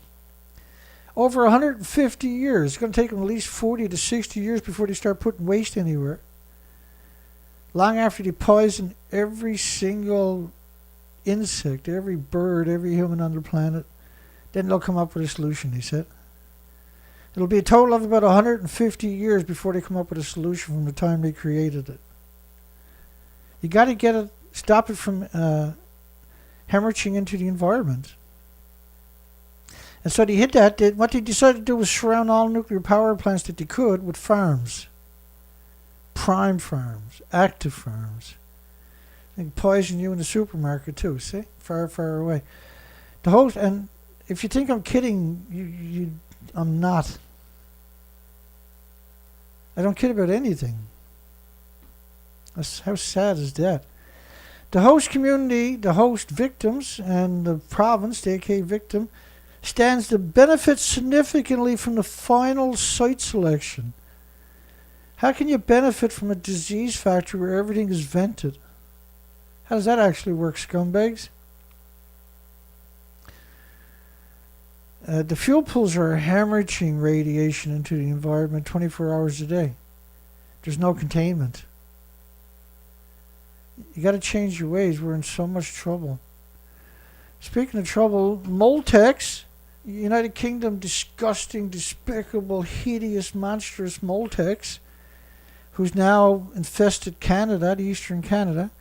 Speaker 1: Over 150 years. It's going to take them at least 40 to 60 years before they start putting waste anywhere. Long after they poison every single insect, every bird, every human on the planet, then they'll come up with a solution, they said. It'll be a total of about 150 years before they come up with a solution from the time they created it. You got to get it, stop it from hemorrhaging into the environment. And so they hit that. What they decided to do was surround all nuclear power plants that they could with farms. Prime farms, active farms. They can poison you in the supermarket too, see? Far, far away. The host, and if you think I'm kidding, I'm not. I don't kid about anything. How sad is that? The host community, the host victims, and the province, the AK victim, stands to benefit significantly from the final site selection. How can you benefit from a disease factory where everything is vented? How does that actually work, scumbags? The fuel pools are hemorrhaging radiation into the environment 24 hours a day. There's no containment. You got to change your ways. We're in so much trouble. Speaking of trouble, Moltex, United Kingdom, disgusting, despicable, hideous, monstrous Moltex, who's now infested Canada, the eastern Canada,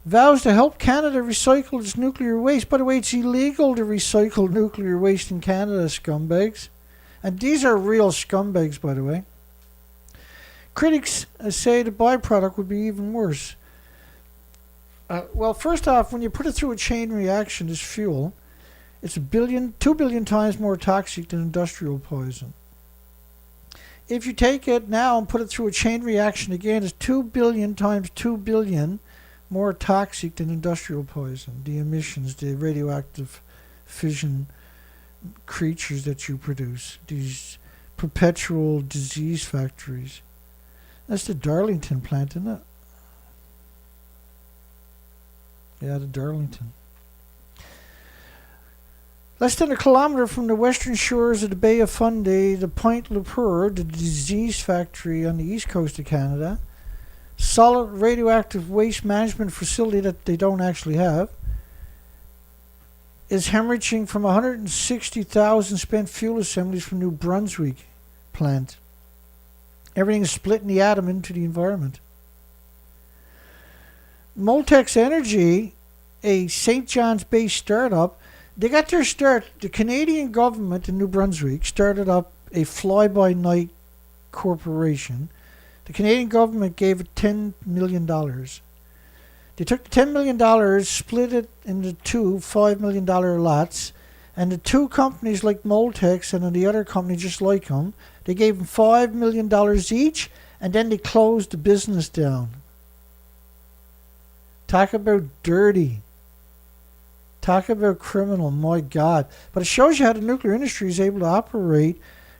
Speaker 1: vows to help Canada recycle its nuclear waste. By the way, it's illegal to recycle nuclear waste in Canada, scumbags. And these are real scumbags, by the way. Critics say the byproduct would be even worse. Well, first off, when you put it through a chain reaction, this fuel, it's 2 billion times more toxic than industrial poison. If you take it now and put it through a chain reaction again, it's 2 billion times 2 billion more toxic than industrial poison. The emissions, the radioactive fission creatures that you produce, these perpetual disease factories. That's the Darlington plant, isn't it? Yeah, the Darlington. Less than a kilometer from the western shores of the Bay of Fundy, the Point Le Peur, the disease factory on the east coast of Canada, solid radioactive waste management facility that they don't actually have, is hemorrhaging from 160,000 spent fuel assemblies from New Brunswick plant. Everything is splitting the atom into the environment. Moltex Energy, a St. John's-based startup, they got their start. The Canadian government in New Brunswick started up a fly-by-night corporation. The Canadian government gave it $10 million. They took the $10 million, split it into two $5 million lots, and the two companies like Moltex and the other company just like them, they gave them $5 million each, and then they closed the business down. Talk about dirty. Talk about criminal, my God. But it shows you how the nuclear industry is able to operate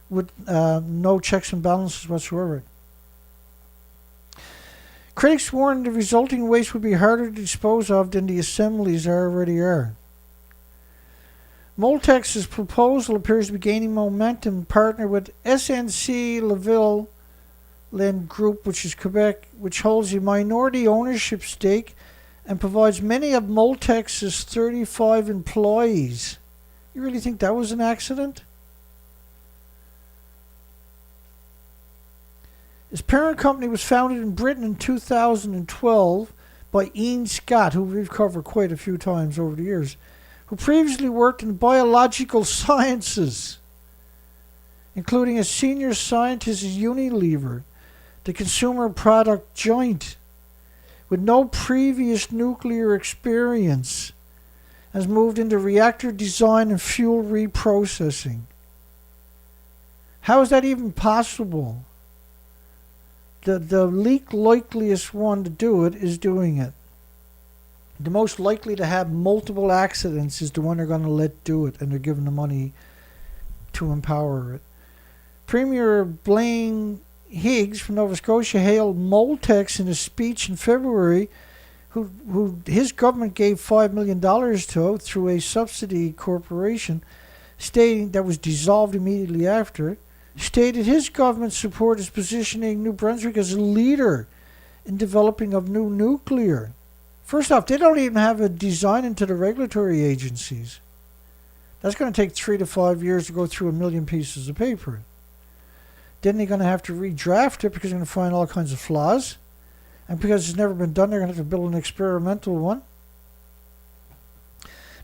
Speaker 1: with no checks and balances whatsoever. Critics warn the resulting waste would be harder to dispose of than the assemblies already are. Moltex's proposal appears to be gaining momentum, partnered with SNC Lavalin Group, which is Quebec, which holds a minority ownership stake and provides many of Moltex's 35 employees. You really think that was an accident? Its parent company was founded in Britain in 2012 by Ian Scott, who we've covered quite a few times over the years, who previously worked in biological sciences, including as senior scientist at Unilever, the consumer product joint, with no previous nuclear experience, has moved into reactor design and fuel reprocessing. How is that even possible? The least likeliest one to do it is doing it. The most likely to have multiple accidents is the one they're going to let do it, and they're giving the money to empower it. Premier Blaine Higgs from Nova Scotia hailed Moltex in a speech in February, who his government gave $5 million to through a subsidy corporation, stating that was dissolved immediately after, stated his government support is positioning New Brunswick as a leader in developing of new nuclear. First off, they don't even have a design into the regulatory agencies. That's going to take 3 to 5 years to go through 1 million pieces of paper. Then they're going to have to redraft it because they're going to find all kinds of flaws. And because it's never been done, they're going to have to build an experimental one.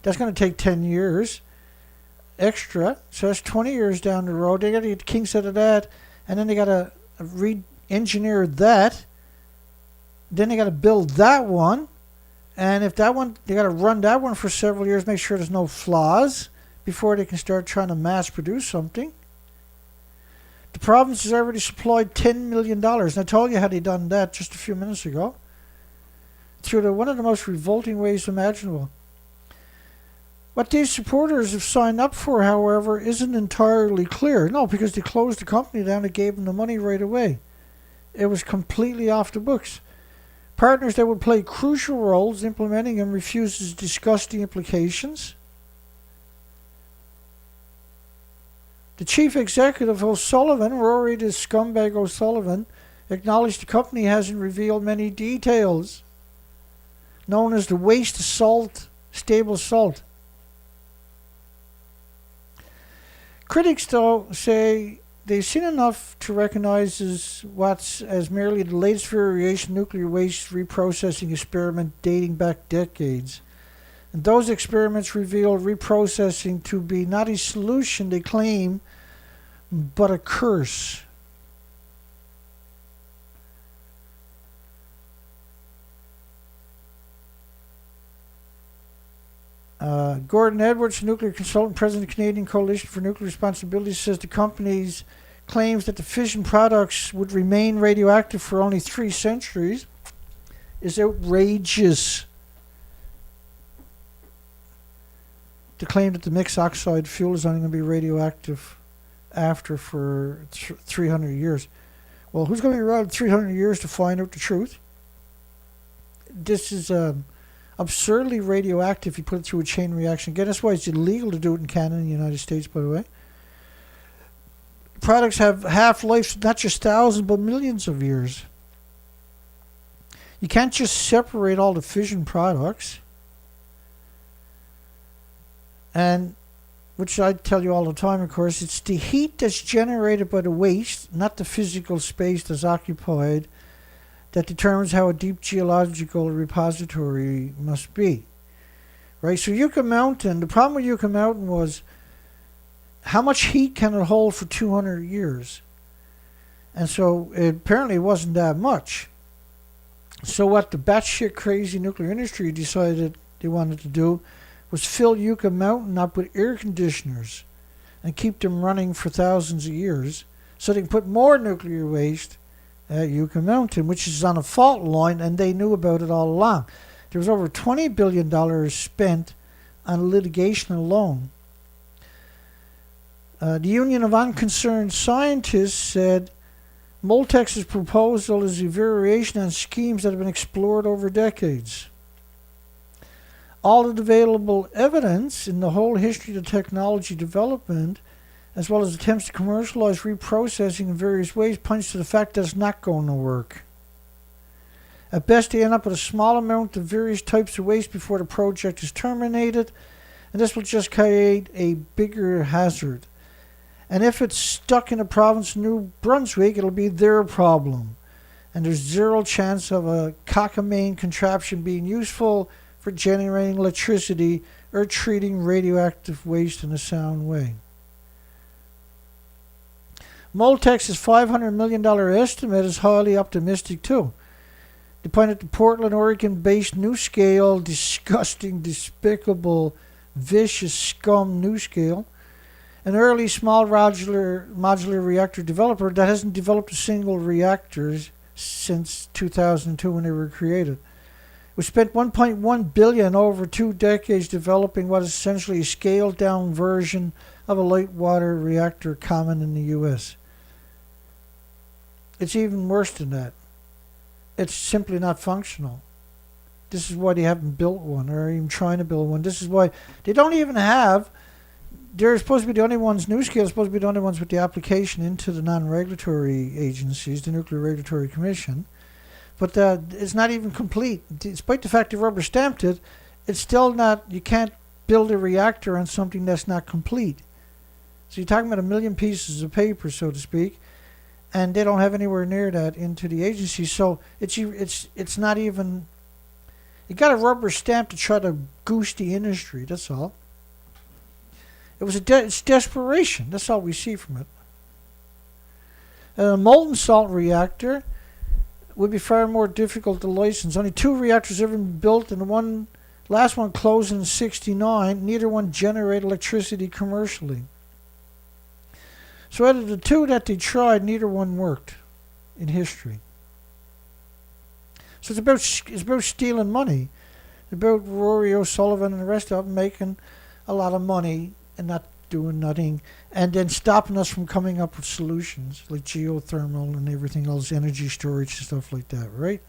Speaker 1: That's going to take 10 years extra. So that's 20 years down the road. They got to get the kinks out of that. And then they got to re-engineer that. Then they got to build that one. And if that one, they got to run that one for several years, make sure there's no flaws before they can start trying to mass produce something. The province has already supplied $10 million. And I told you how they done that just a few minutes ago. Through one of the most revolting ways imaginable. What these supporters have signed up for, however, isn't entirely clear. No, because they closed the company down and gave them the money right away. It was completely off the books. Partners that would play crucial roles implementing and refuses to discuss the implications. The chief executive, O'Sullivan, Rory the scumbag O'Sullivan, acknowledged the company hasn't revealed many details, known as the waste salt, stable salt. Critics, though, say they've seen enough to recognize what's as merely the latest variation nuclear waste reprocessing experiment dating back decades. And those experiments reveal reprocessing to be not a solution, they claim, but a curse. Gordon Edwards, nuclear consultant, president of the Canadian Coalition for Nuclear Responsibility, says the company's claims that the fission products would remain radioactive for only 3 centuries is outrageous. To claim that the mixed oxide fuel is only going to be radioactive after for 300 years. Well, who's going to be around 300 years to find out the truth? This is absurdly radioactive if you put it through a chain reaction. Again, that's why it's illegal to do it in Canada and the United States, by the way. Products have half-lives, not just thousands, but millions of years. You can't just separate all the fission products. And, which I tell you all the time, of course, it's the heat that's generated by the waste, not the physical space that's occupied, that determines how a deep geological repository must be. Right? So Yucca Mountain, the problem with Yucca Mountain was how much heat can it hold for 200 years? And so it apparently wasn't that much. So what the batshit crazy nuclear industry decided they wanted to do was fill Yucca Mountain up with air conditioners and keep them running for thousands of years so they can put more nuclear waste at Yucca Mountain, which is on a fault line, and they knew about it all along. There was over $20 billion spent on litigation alone. The Union of Unconcerned Scientists said Moltex's proposal is a variation on schemes that have been explored over decades. All the available evidence in the whole history of technology development, as well as attempts to commercialize reprocessing in various ways, points to the fact that it's not going to work. At best, they end up with a small amount of various types of waste before the project is terminated, and this will just create a bigger hazard. And if it's stuck in the province of New Brunswick, it'll be their problem. And there's zero chance of a cockamamie contraption being useful for generating electricity or treating radioactive waste in a sound way. Moltex's $500 million estimate is highly optimistic too. They point at the Portland, Oregon-based NuScale, disgusting, despicable, vicious scum NuScale, an early small modular reactor developer that hasn't developed a single reactor since 2002 when they were created. We spent $1.1 billion over 2 decades developing what is essentially a scaled-down version of a light water reactor common in the U.S. It's even worse than that. It's simply not functional. This is why they haven't built one or even trying to build one. This is why they don't even have. They're supposed to be the only ones, NuScale is supposed to be the only ones with the application into the non-regulatory agencies, the Nuclear Regulatory Commission. But it's not even complete. Despite the fact they rubber stamped it, it's still not, you can't build a reactor on something that's not complete. So you're talking about 1 million pieces of paper, so to speak, and they don't have anywhere near that into the agency. So it's not even, you got a rubber stamp to try to goose the industry, that's all. It was it's desperation. That's all we see from it. A molten salt reactor would be far more difficult to license. Only 2 reactors ever been built, and the last one closed in '69. Neither one generated electricity commercially. So out of the 2 that they tried, neither one worked in history. So it's about stealing money. It's about Rory O'Sullivan and the rest of them making a lot of money and not doing nothing, and then stopping us from coming up with solutions like geothermal and everything else, energy storage and stuff like that, right?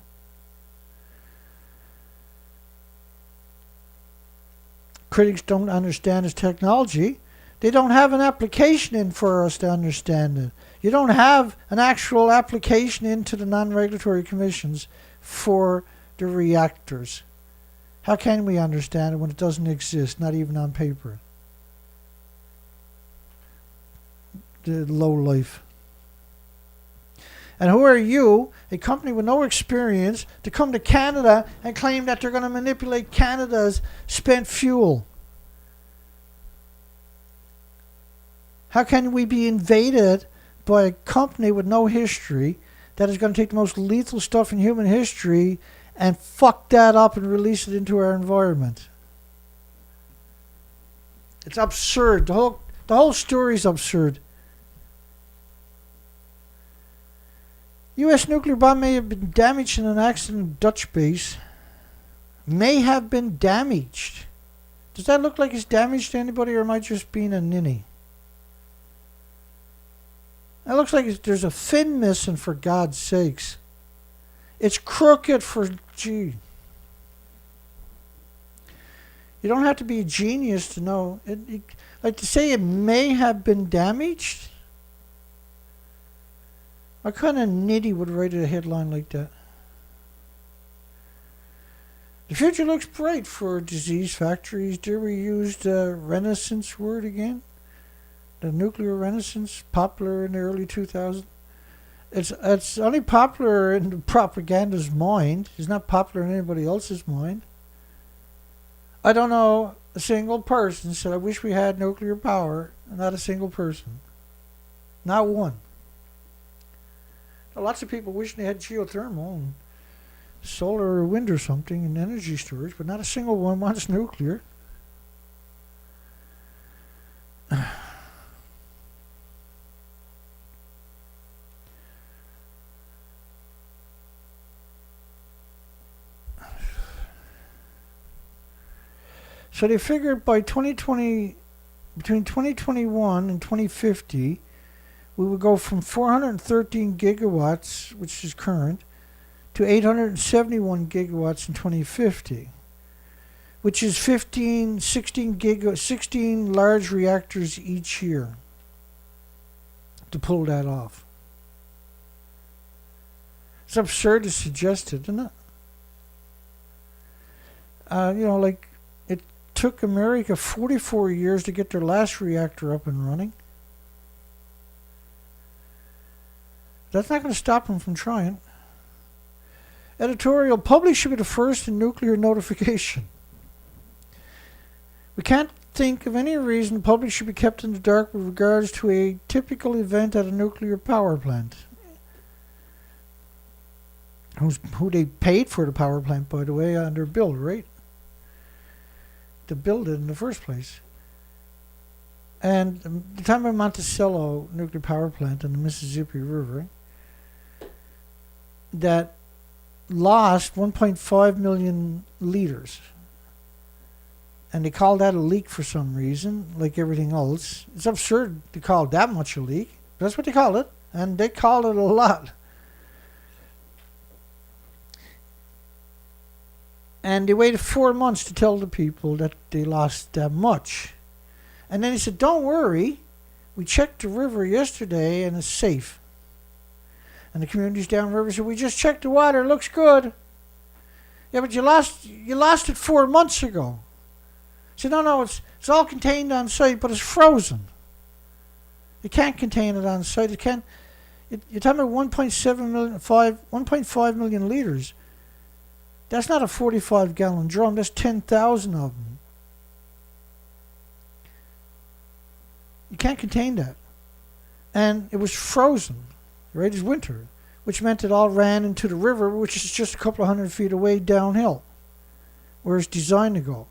Speaker 1: Critics don't understand this technology. They don't have an application in for us to understand it. You don't have an actual application into the non-regulatory commissions for the reactors. How can we understand it when it doesn't exist, not even on paper? the low life. And who are you, a company with no experience, to come to Canada and claim that they're going to manipulate Canada's spent fuel? How can we be invaded by a company with no history that is going to take the most lethal stuff in human history and fuck that up and release it into our environment? It's absurd. The whole story is absurd. U.S. nuclear bomb may have been damaged in an accident at Dutch base. May have been damaged. Does that look like it's damaged to anybody, or am I just being a ninny? It looks like there's a fin missing, for God's sakes. It's crooked for gee. You don't have to be a genius to know. Like to say it may have been damaged? What kind of nitty would write a headline like that? The future looks bright for disease factories. Dare we use the Renaissance word again? The nuclear renaissance, popular in the early 2000s. It's only popular in the propaganda's mind. It's not popular in anybody else's mind. I don't know a single person said, I wish we had nuclear power. Not a single person. Not one. Now, lots of people wishing they had geothermal and solar or wind or something and energy storage, but not a single one wants nuclear. So they figured by 2020, between 2021 and 2050, we would go from 413 gigawatts, which is current, to 871 gigawatts in 2050, which is 16 large reactors each year to pull that off. It's absurd to suggest it, isn't it? Like, took America 44 years to get their last reactor up and running. That's not going to stop them from trying. Editorial: public should be the first in nuclear notification. We can't think of any reason the public should be kept in the dark with regards to a typical event at a nuclear power plant. Who they paid for the power plant, by the way, on their bill, right? To build it in the first place. And the time of Monticello nuclear power plant on the Mississippi River, that lost 1.5 million liters. And they call that a leak for some reason, like everything else. It's absurd to call that much a leak. That's what they call it. And they call it a lot. And they waited 4 months to tell the people that they lost that much. And then he said, don't worry, we checked the river yesterday and it's safe. And the communities downriver said, we just checked the water, it looks good. Yeah, but you lost it 4 months ago. He said, no, it's all contained on site, but it's frozen. You can't contain it on site. You're talking about 1.5 million liters. That's not a 45-gallon drum. That's 10,000 of them. You can't contain that. And it was frozen, right? It's winter, which meant it all ran into the river, which is just a couple of 100 feet away downhill, where it's designed to go.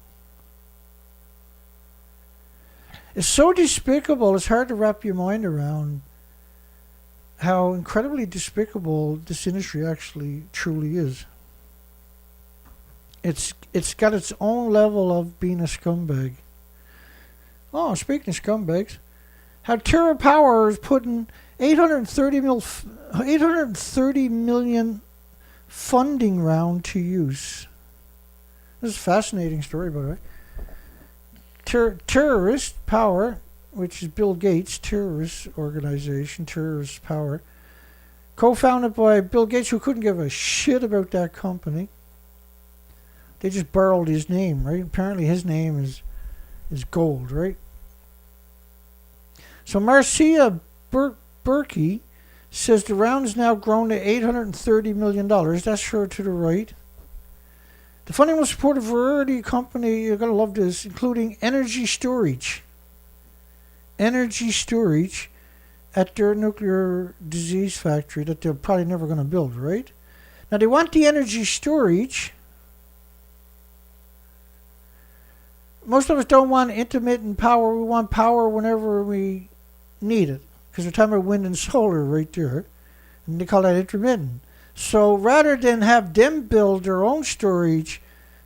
Speaker 1: It's so despicable, it's hard to wrap your mind around how incredibly despicable this industry actually truly is. It's got its own level of being a scumbag. Oh, speaking of scumbags, how Terra Power is putting 830 million funding round to use. This is a fascinating story, by the way. Terrorist Power, which is Bill Gates' terrorist organization, Terrorist Power, co-founded by Bill Gates, who couldn't give a shit about that company. They just borrowed his name, right? Apparently his name is gold, right? So Marcia Berkey says the round has now grown to $830 million. That's her to the right. The funding will support a variety of company, you're going to love this, including energy storage. Energy storage at their nuclear disease factory that they're probably never going to build, right? Now, they want the energy storage. Most of us don't want intermittent power. We want power whenever we need it, because we're talking about wind and solar right there, and they call that intermittent. So rather than have them build their own storage,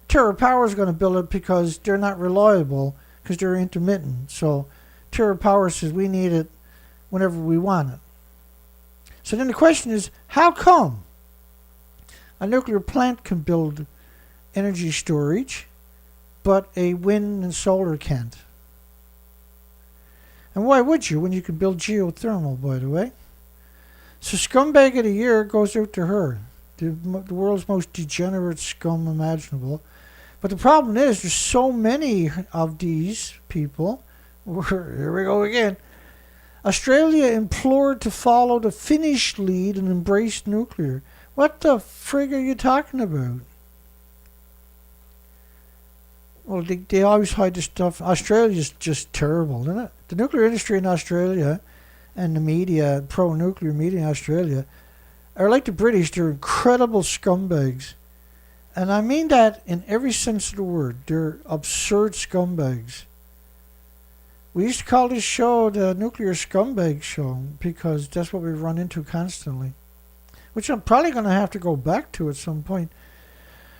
Speaker 1: TerraPower is going to build it because they're not reliable, because they're intermittent. So TerraPower says we need it whenever we want it. So then the question is, how come a nuclear plant can build energy storage, but a wind and solar can't? And why would you when you could build geothermal, by the way? So scumbag of the year goes out to her, the world's most degenerate scum imaginable. But the problem is there's so many of these people. Here we go again. Australia implored to follow the Finnish lead and embrace nuclear. What the frig are you talking about? Well, they always hide this stuff. Australia's just terrible, isn't it? The nuclear industry in Australia and the media, pro-nuclear media in Australia, are like the British. They're incredible scumbags. And I mean that in every sense of the word. They're absurd scumbags. We used to call this show the Nuclear Scumbag Show because that's what we run into constantly, which I'm probably going to have to go back to at some point.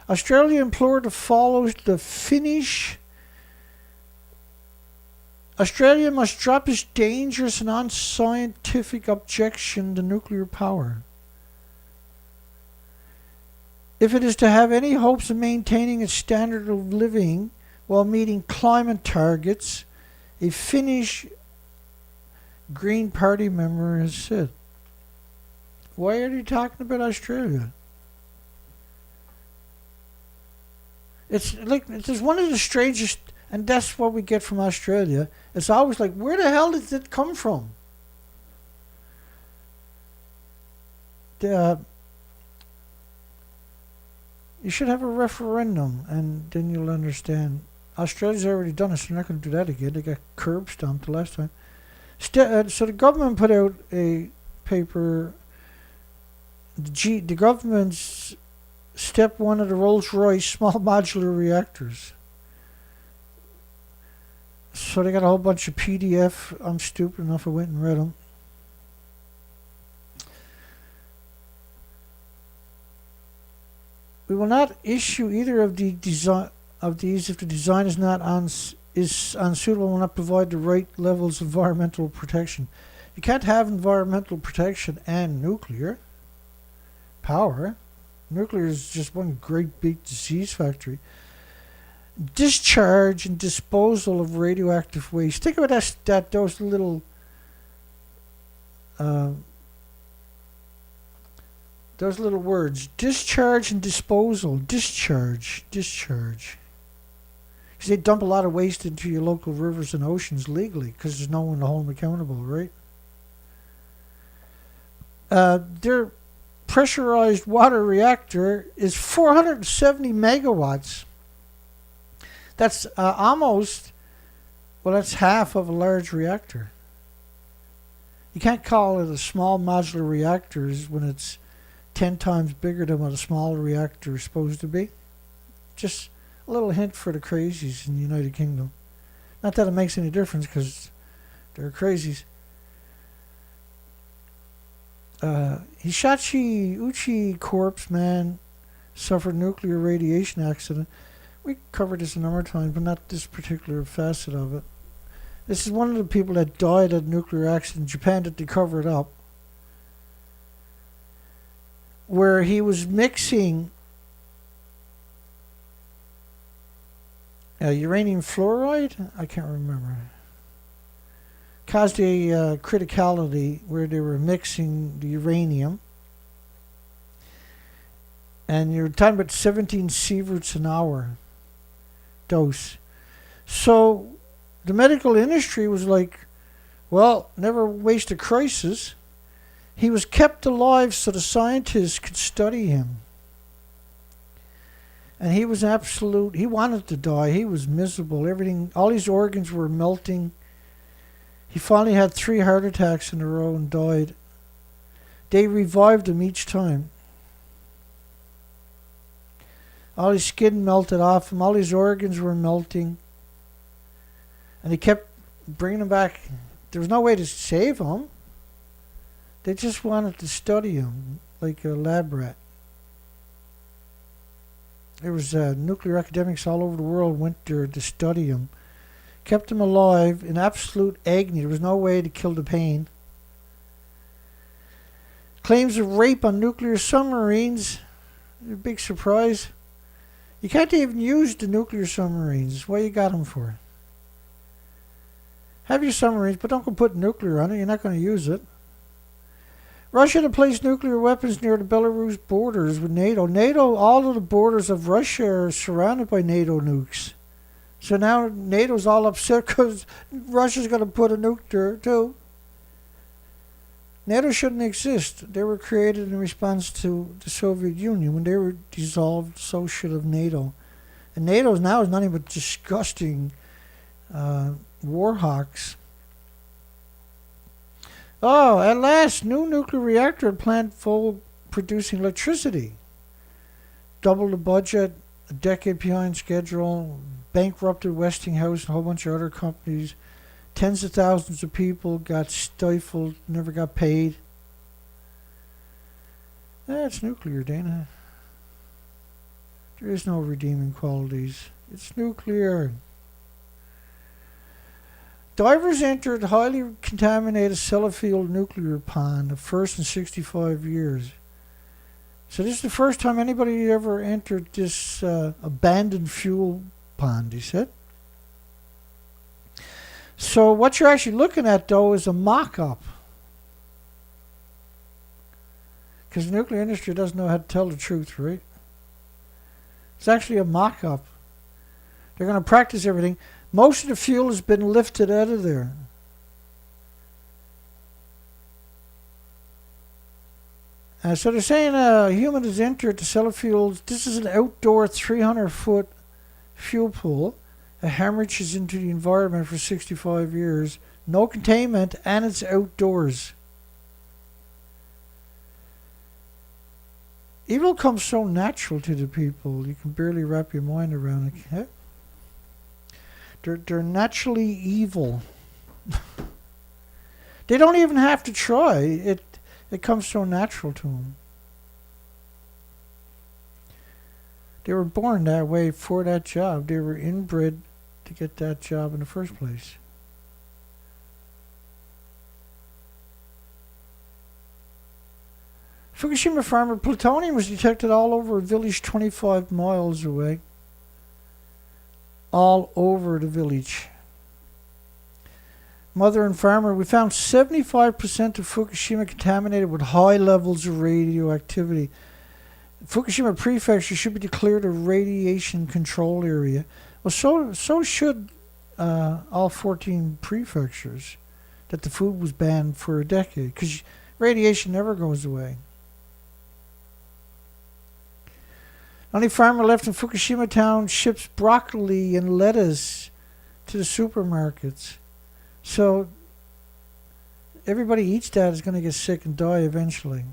Speaker 1: Australia implored to follow the Finnish. Australia must drop its dangerous and unscientific objection to nuclear power. If it is to have any hopes of maintaining its standard of living while meeting climate targets, a Finnish Green Party member has said. Why are they talking about Australia? It's like it's one of the strangest, and that's what we get from Australia. It's always like, where the hell did it come from? You should have a referendum, and then you'll understand. Australia's already done it, so they're not going to do that again. They got curb stomped the last time. So the government put out a paper. The government's step one of the Rolls-Royce small modular reactors. So they got a whole bunch of PDF. I'm stupid enough, I went and read them. We will not issue either of the of these if the design is not is unsuitable and will not provide the right levels of environmental protection. You can't have environmental protection and nuclear power. Nuclear is just one great big disease factory. Discharge and disposal of radioactive waste. Think about those little words. Discharge and disposal. Discharge. Because they dump a lot of waste into your local rivers and oceans legally because there's no one to hold them accountable, right? Their pressurized water reactor is 470 megawatts. That's that's half of a large reactor. You can't call it a small modular reactor when it's 10 times bigger than what a small reactor is supposed to be. Just a little hint for the crazies in the United Kingdom. Not that it makes any difference because they're crazies. Hishachi Uchi corpse man suffered nuclear radiation accident. We covered this a number of times, but not this particular facet of it. This is one of the people that died at a nuclear accident in Japan that they covered up, where he was mixing uranium fluoride. I can't remember. Caused a criticality where they were mixing the uranium. And you're talking about 17 sieverts an hour dose. So the medical industry was like, Well, never waste a crisis. He was kept alive so the scientists could study him. And he was he wanted to die. He was miserable. Everything, all his organs were melting. He finally had 3 heart attacks in a row and died. They revived him each time. All his skin melted off him. All his organs were melting. And they kept bringing him back. There was no way to save him. They just wanted to study him like a lab rat. There was nuclear academics all over the world went there to study him. Kept him alive in absolute agony. There was no way to kill the pain. Claims of rape on nuclear submarines. A big surprise. You can't even use the nuclear submarines. What you got them for? Have your submarines, but don't go put nuclear on it. You're not going to use it. Russia to place nuclear weapons near the Belarus borders with NATO. All of the borders of Russia are surrounded by NATO nukes. So now NATO's all upset because Russia's going to put a nuke there too. NATO shouldn't exist. They were created in response to the Soviet Union. When they were dissolved, so should have NATO. And NATO now is nothing but disgusting war hawks. Oh, at last, new nuclear reactor plant full producing electricity. Double the budget, a decade behind schedule, bankrupted Westinghouse and a whole bunch of other companies. Tens of thousands of people got stifled, never got paid. It's nuclear, Dana. There is no redeeming qualities. It's nuclear. Divers entered highly contaminated Sellafield nuclear pond, the first in 65 years. So this is the first time anybody ever entered this abandoned fuel pond, he said. So what you're actually looking at, though, is a mock-up. Because the nuclear industry doesn't know how to tell the truth, right? It's actually a mock-up. They're going to practice everything. Most of the fuel has been lifted out of there. So they're saying a human has entered the Sellafield. This is an outdoor 300-foot fuel pool. It hemorrhages into the environment for 65 years. No containment, and it's outdoors. Evil comes so natural to the people, you can barely wrap your mind around it. They're naturally evil. They don't even have to try. It comes so natural to them. They were born that way for that job. They were inbred to get that job in the first place. Fukushima farmer, plutonium was detected all over a village 25 miles away. All over the village. Mother and farmer, we found 75% of Fukushima contaminated with high levels of radioactivity. Fukushima Prefecture should be declared a radiation control area. Well, so should all 14 prefectures that the food was banned for a decade, because radiation never goes away. Only farmer left in Fukushima town ships broccoli and lettuce to the supermarkets. So everybody eats that is going to get sick and die eventually.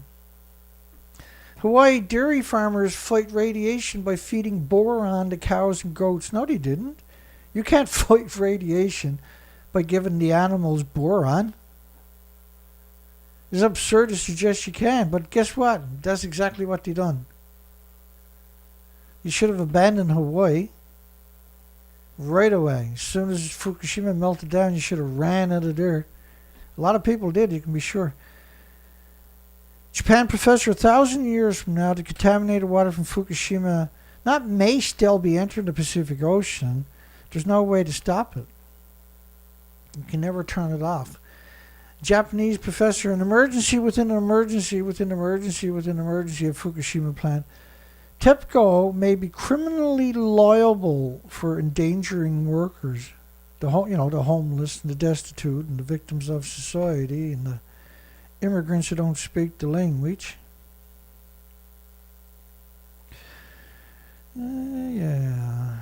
Speaker 1: Hawaii dairy farmers fight radiation by feeding boron to cows and goats. No, they didn't. You can't fight radiation by giving the animals boron. It's absurd to suggest you can, but guess what? That's exactly what they done. You should have abandoned Hawaii right away. As soon as Fukushima melted down, you should have ran out of there. A lot of people did, you can be sure. Japan professor, 1,000 years from now, the contaminated water from Fukushima may still be entering the Pacific Ocean. There's no way to stop it. You can never turn it off. Japanese professor, an emergency within an emergency within an emergency within an emergency at Fukushima plant. TEPCO may be criminally liable for endangering workers. the homeless and the destitute and the victims of society and the immigrants who don't speak the language. Yeah.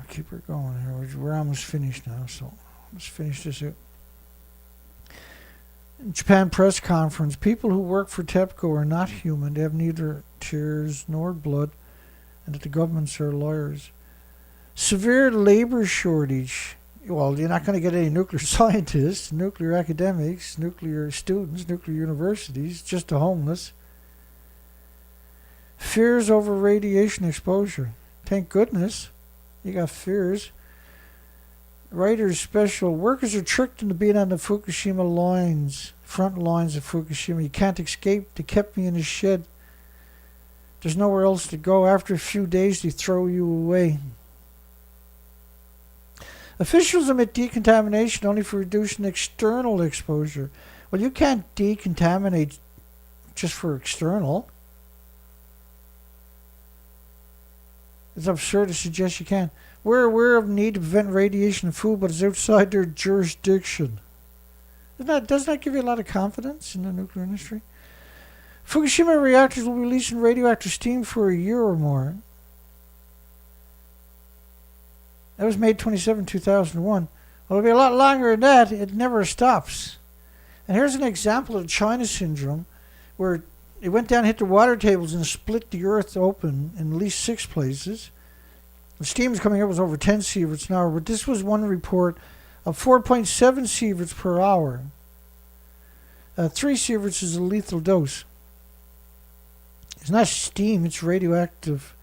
Speaker 1: Keep her going here. We're almost finished now, so let's finish this out. Japan press conference. People who work for TEPCO are not human. They have neither tears nor blood, and that the governments are liars. Severe labor shortage. Well, you're not going to get any nuclear scientists, nuclear academics, nuclear students, nuclear universities, just the homeless. Fears over radiation exposure. Thank goodness. You got fears. Writers special. Workers are tricked into being on the Fukushima front lines of Fukushima. You can't escape. They kept me in a shed. There's nowhere else to go. After a few days, they throw you away. Officials admit decontamination only for reducing external exposure. Well, you can't decontaminate just for external. It's absurd to suggest you can. We're aware of the need to prevent radiation in food, but it's outside their jurisdiction. Doesn't that give you a lot of confidence in the nuclear industry? Fukushima reactors will be releasing radioactive steam for a year or more. That was May 27, 2001. Well, it'll be a lot longer than that. It never stops. And here's an example of China syndrome, where it went down, hit the water tables, and split the earth open in at least 6 places. The steam was coming up was over 10 sieverts an hour, but this was one report of 4.7 sieverts per hour. 3 sieverts is a lethal dose. It's not steam, it's radioactive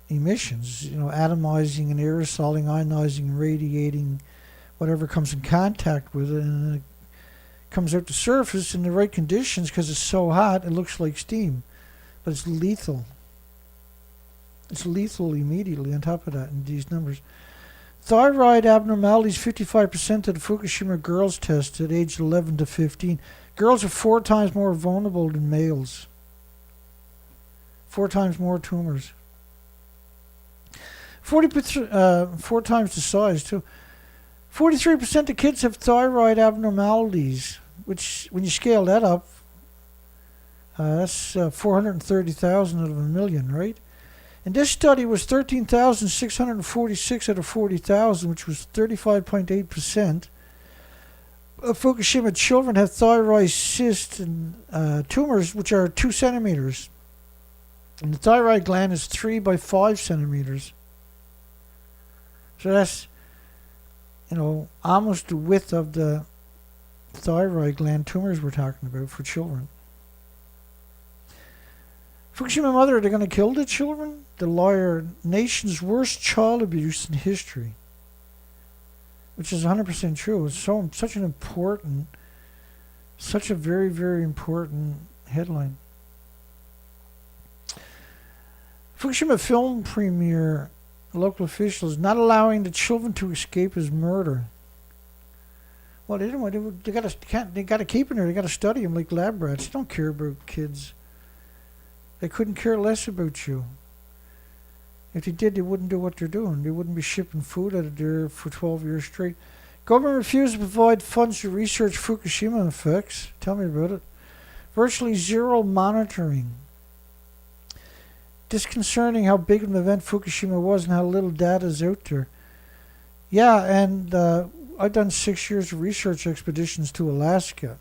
Speaker 1: emissions, atomizing and aerosoling, ionizing and radiating whatever comes in contact with it, and it comes out the surface in the right conditions. Because it's so hot, it looks like steam, but it's lethal. It's lethal immediately on top of that in these numbers. Thyroid abnormalities, 55% of the Fukushima girls tested, aged 11 to 15. Girls are 4 times more vulnerable than males. 4 times more tumors. 40%, 4 times the size too. 43% of kids have thyroid abnormalities, which, when you scale that up, that's 430,000 out of a million, right? And this study was 13,646 out of 40,000, which was 35.8%. Of Fukushima children have thyroid cysts and tumors, which are 2 centimeters. And the thyroid gland is 3 by 5 centimeters. So that's, almost the width of the thyroid gland tumors we're talking about for children. Fukushima mother, they're going to kill the children? The liar, nation's worst child abuse in history. Which is 100% true. It's such a very, very important headline. Fukushima film premiere, local officials not allowing the children to escape is murder. Well, they didn't want. They got to keep them there. They got to study them like lab rats. They don't care about kids. They couldn't care less about you. If they did, they wouldn't do what they're doing. They wouldn't be shipping food out of there for 12 years straight. Government refused to provide funds to research Fukushima effects. Tell me about it. Virtually zero monitoring. Disconcerting how big of an event Fukushima was and how little data is out there. Yeah, and I've done 6 years of research expeditions to Alaska.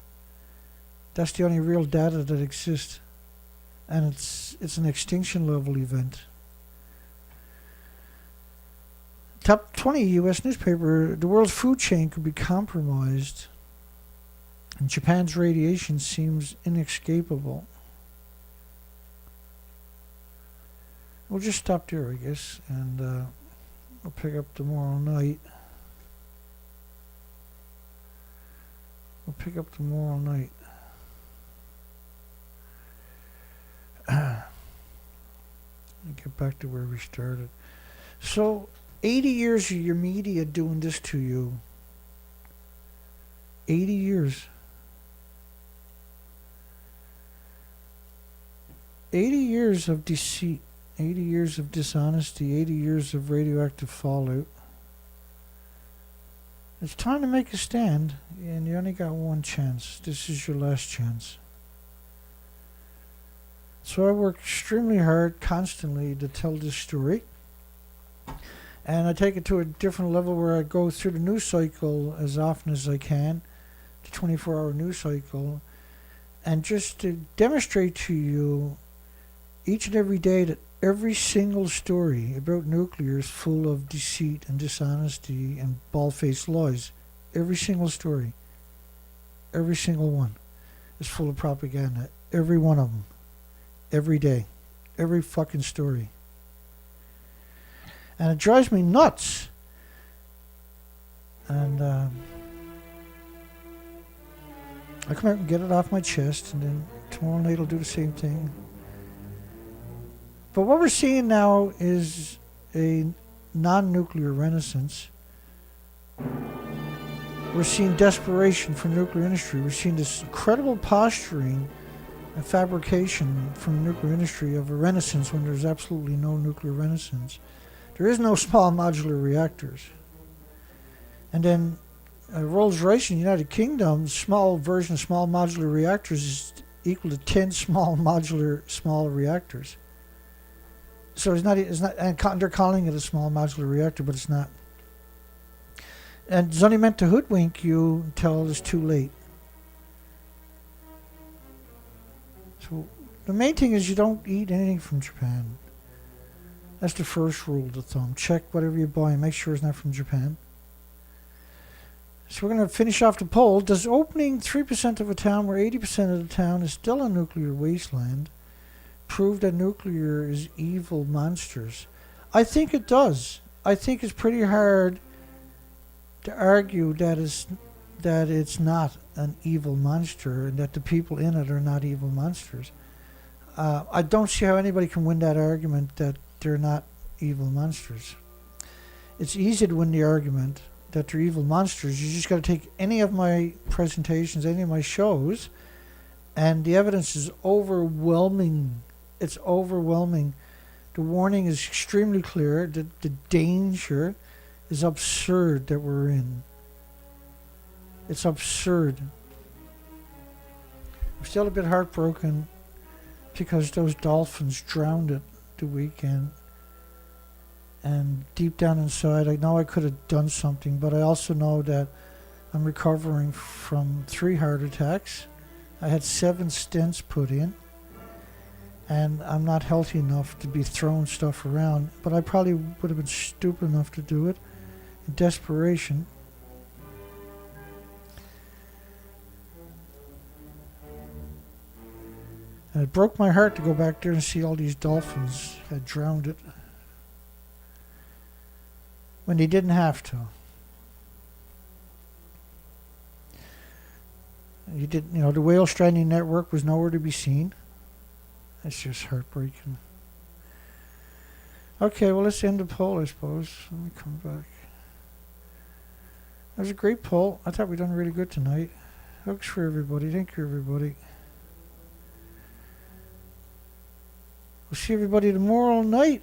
Speaker 1: That's the only real data that exists. And it's an extinction level event. Top 20 U.S. newspaper, the world's food chain could be compromised. And Japan's radiation seems inescapable. We'll just stop there, I guess, and we'll pick up tomorrow night. Get back to where we started. So, 80 years of your media doing this to you. 80 years. 80 years of deceit, 80 years of dishonesty, 80 years of radioactive fallout. It's time to make a stand, and you only got one chance. This is your last chance. So I work extremely hard, constantly, to tell this story. And I take it to a different level where I go through the news cycle as often as I can, the 24-hour news cycle, and just to demonstrate to you each and every day that every single story about nuclear is full of deceit and dishonesty and bald-faced lies. Every single story, every single one, is full of propaganda. Every one of them. Every day. Every fucking story. And it drives me nuts. And I come out and get it off my chest, and then tomorrow night I'll do the same thing. But what we're seeing now is a non-nuclear renaissance. We're seeing desperation for nuclear industry. We're seeing this incredible posturing and fabrication from the nuclear industry of a renaissance when there's absolutely no nuclear renaissance. There is no small modular reactors. And then Rolls-Royce in the United Kingdom, small version of small modular reactors is equal to 10 small modular small reactors. So it's not, and they're calling it a small modular reactor, but it's not. And it's only meant to hoodwink you until it's too late. So the main thing is you don't eat anything from Japan. That's the first rule of thumb. Check whatever you buy and make sure it's not from Japan. So we're going to finish off the poll. Does opening 3% of a town where 80% of the town is still a nuclear wasteland prove that nuclear is evil monsters? I think it does. I think it's pretty hard to argue that it's not an evil monster and that the people in it are not evil monsters. I don't see how anybody can win that argument that they're not evil monsters. It's easy to win the argument that they're evil monsters. You just got to take any of my presentations, any of my shows, and the evidence is overwhelming. It's overwhelming. The warning is extremely clear. The danger is absurd that we're in. It's absurd. I'm still a bit heartbroken because those dolphins drowned it the weekend. And deep down inside, I know I could have done something, but I also know that I'm recovering from 3 heart attacks. I had 7 stents put in. And I'm not healthy enough to be throwing stuff around, but I probably would have been stupid enough to do it in desperation. And it broke my heart to go back there and see all these dolphins had drowned it when they didn't have to. The whale stranding network was nowhere to be seen. That's just heartbreaking. Okay, well, let's end the poll, I suppose. Let me come back. That was a great poll. I thought we'd done really good tonight. Thanks for everybody. Thank you, everybody. We'll see everybody tomorrow night,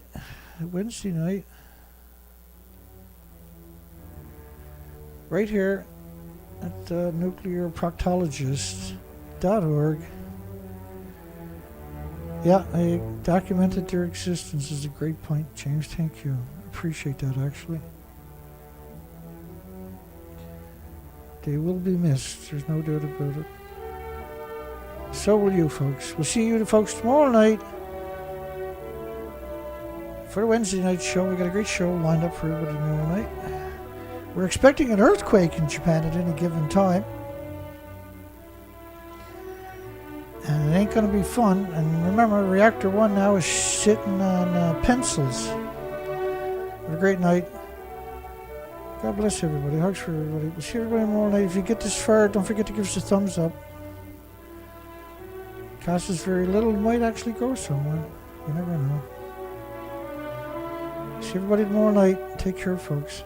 Speaker 1: Wednesday night. Right here at nuclearproctologist.org. Yeah, I documented their existence is a great point, James. Thank you. Appreciate that, actually. They will be missed. There's no doubt about it. So will you, folks. We'll see you, folks, tomorrow night for the Wednesday night show. We got a great show lined up for everybody tomorrow night. We're expecting an earthquake in Japan at any given time. And it ain't going to be fun. And remember, Reactor 1 now is sitting on pencils. Have a great night. God bless everybody. Hugs for everybody. We'll see everybody tomorrow night. If you get this far, don't forget to give us a thumbs up. It costs us very little. It might actually go somewhere. You never know. See everybody tomorrow night. Take care, folks.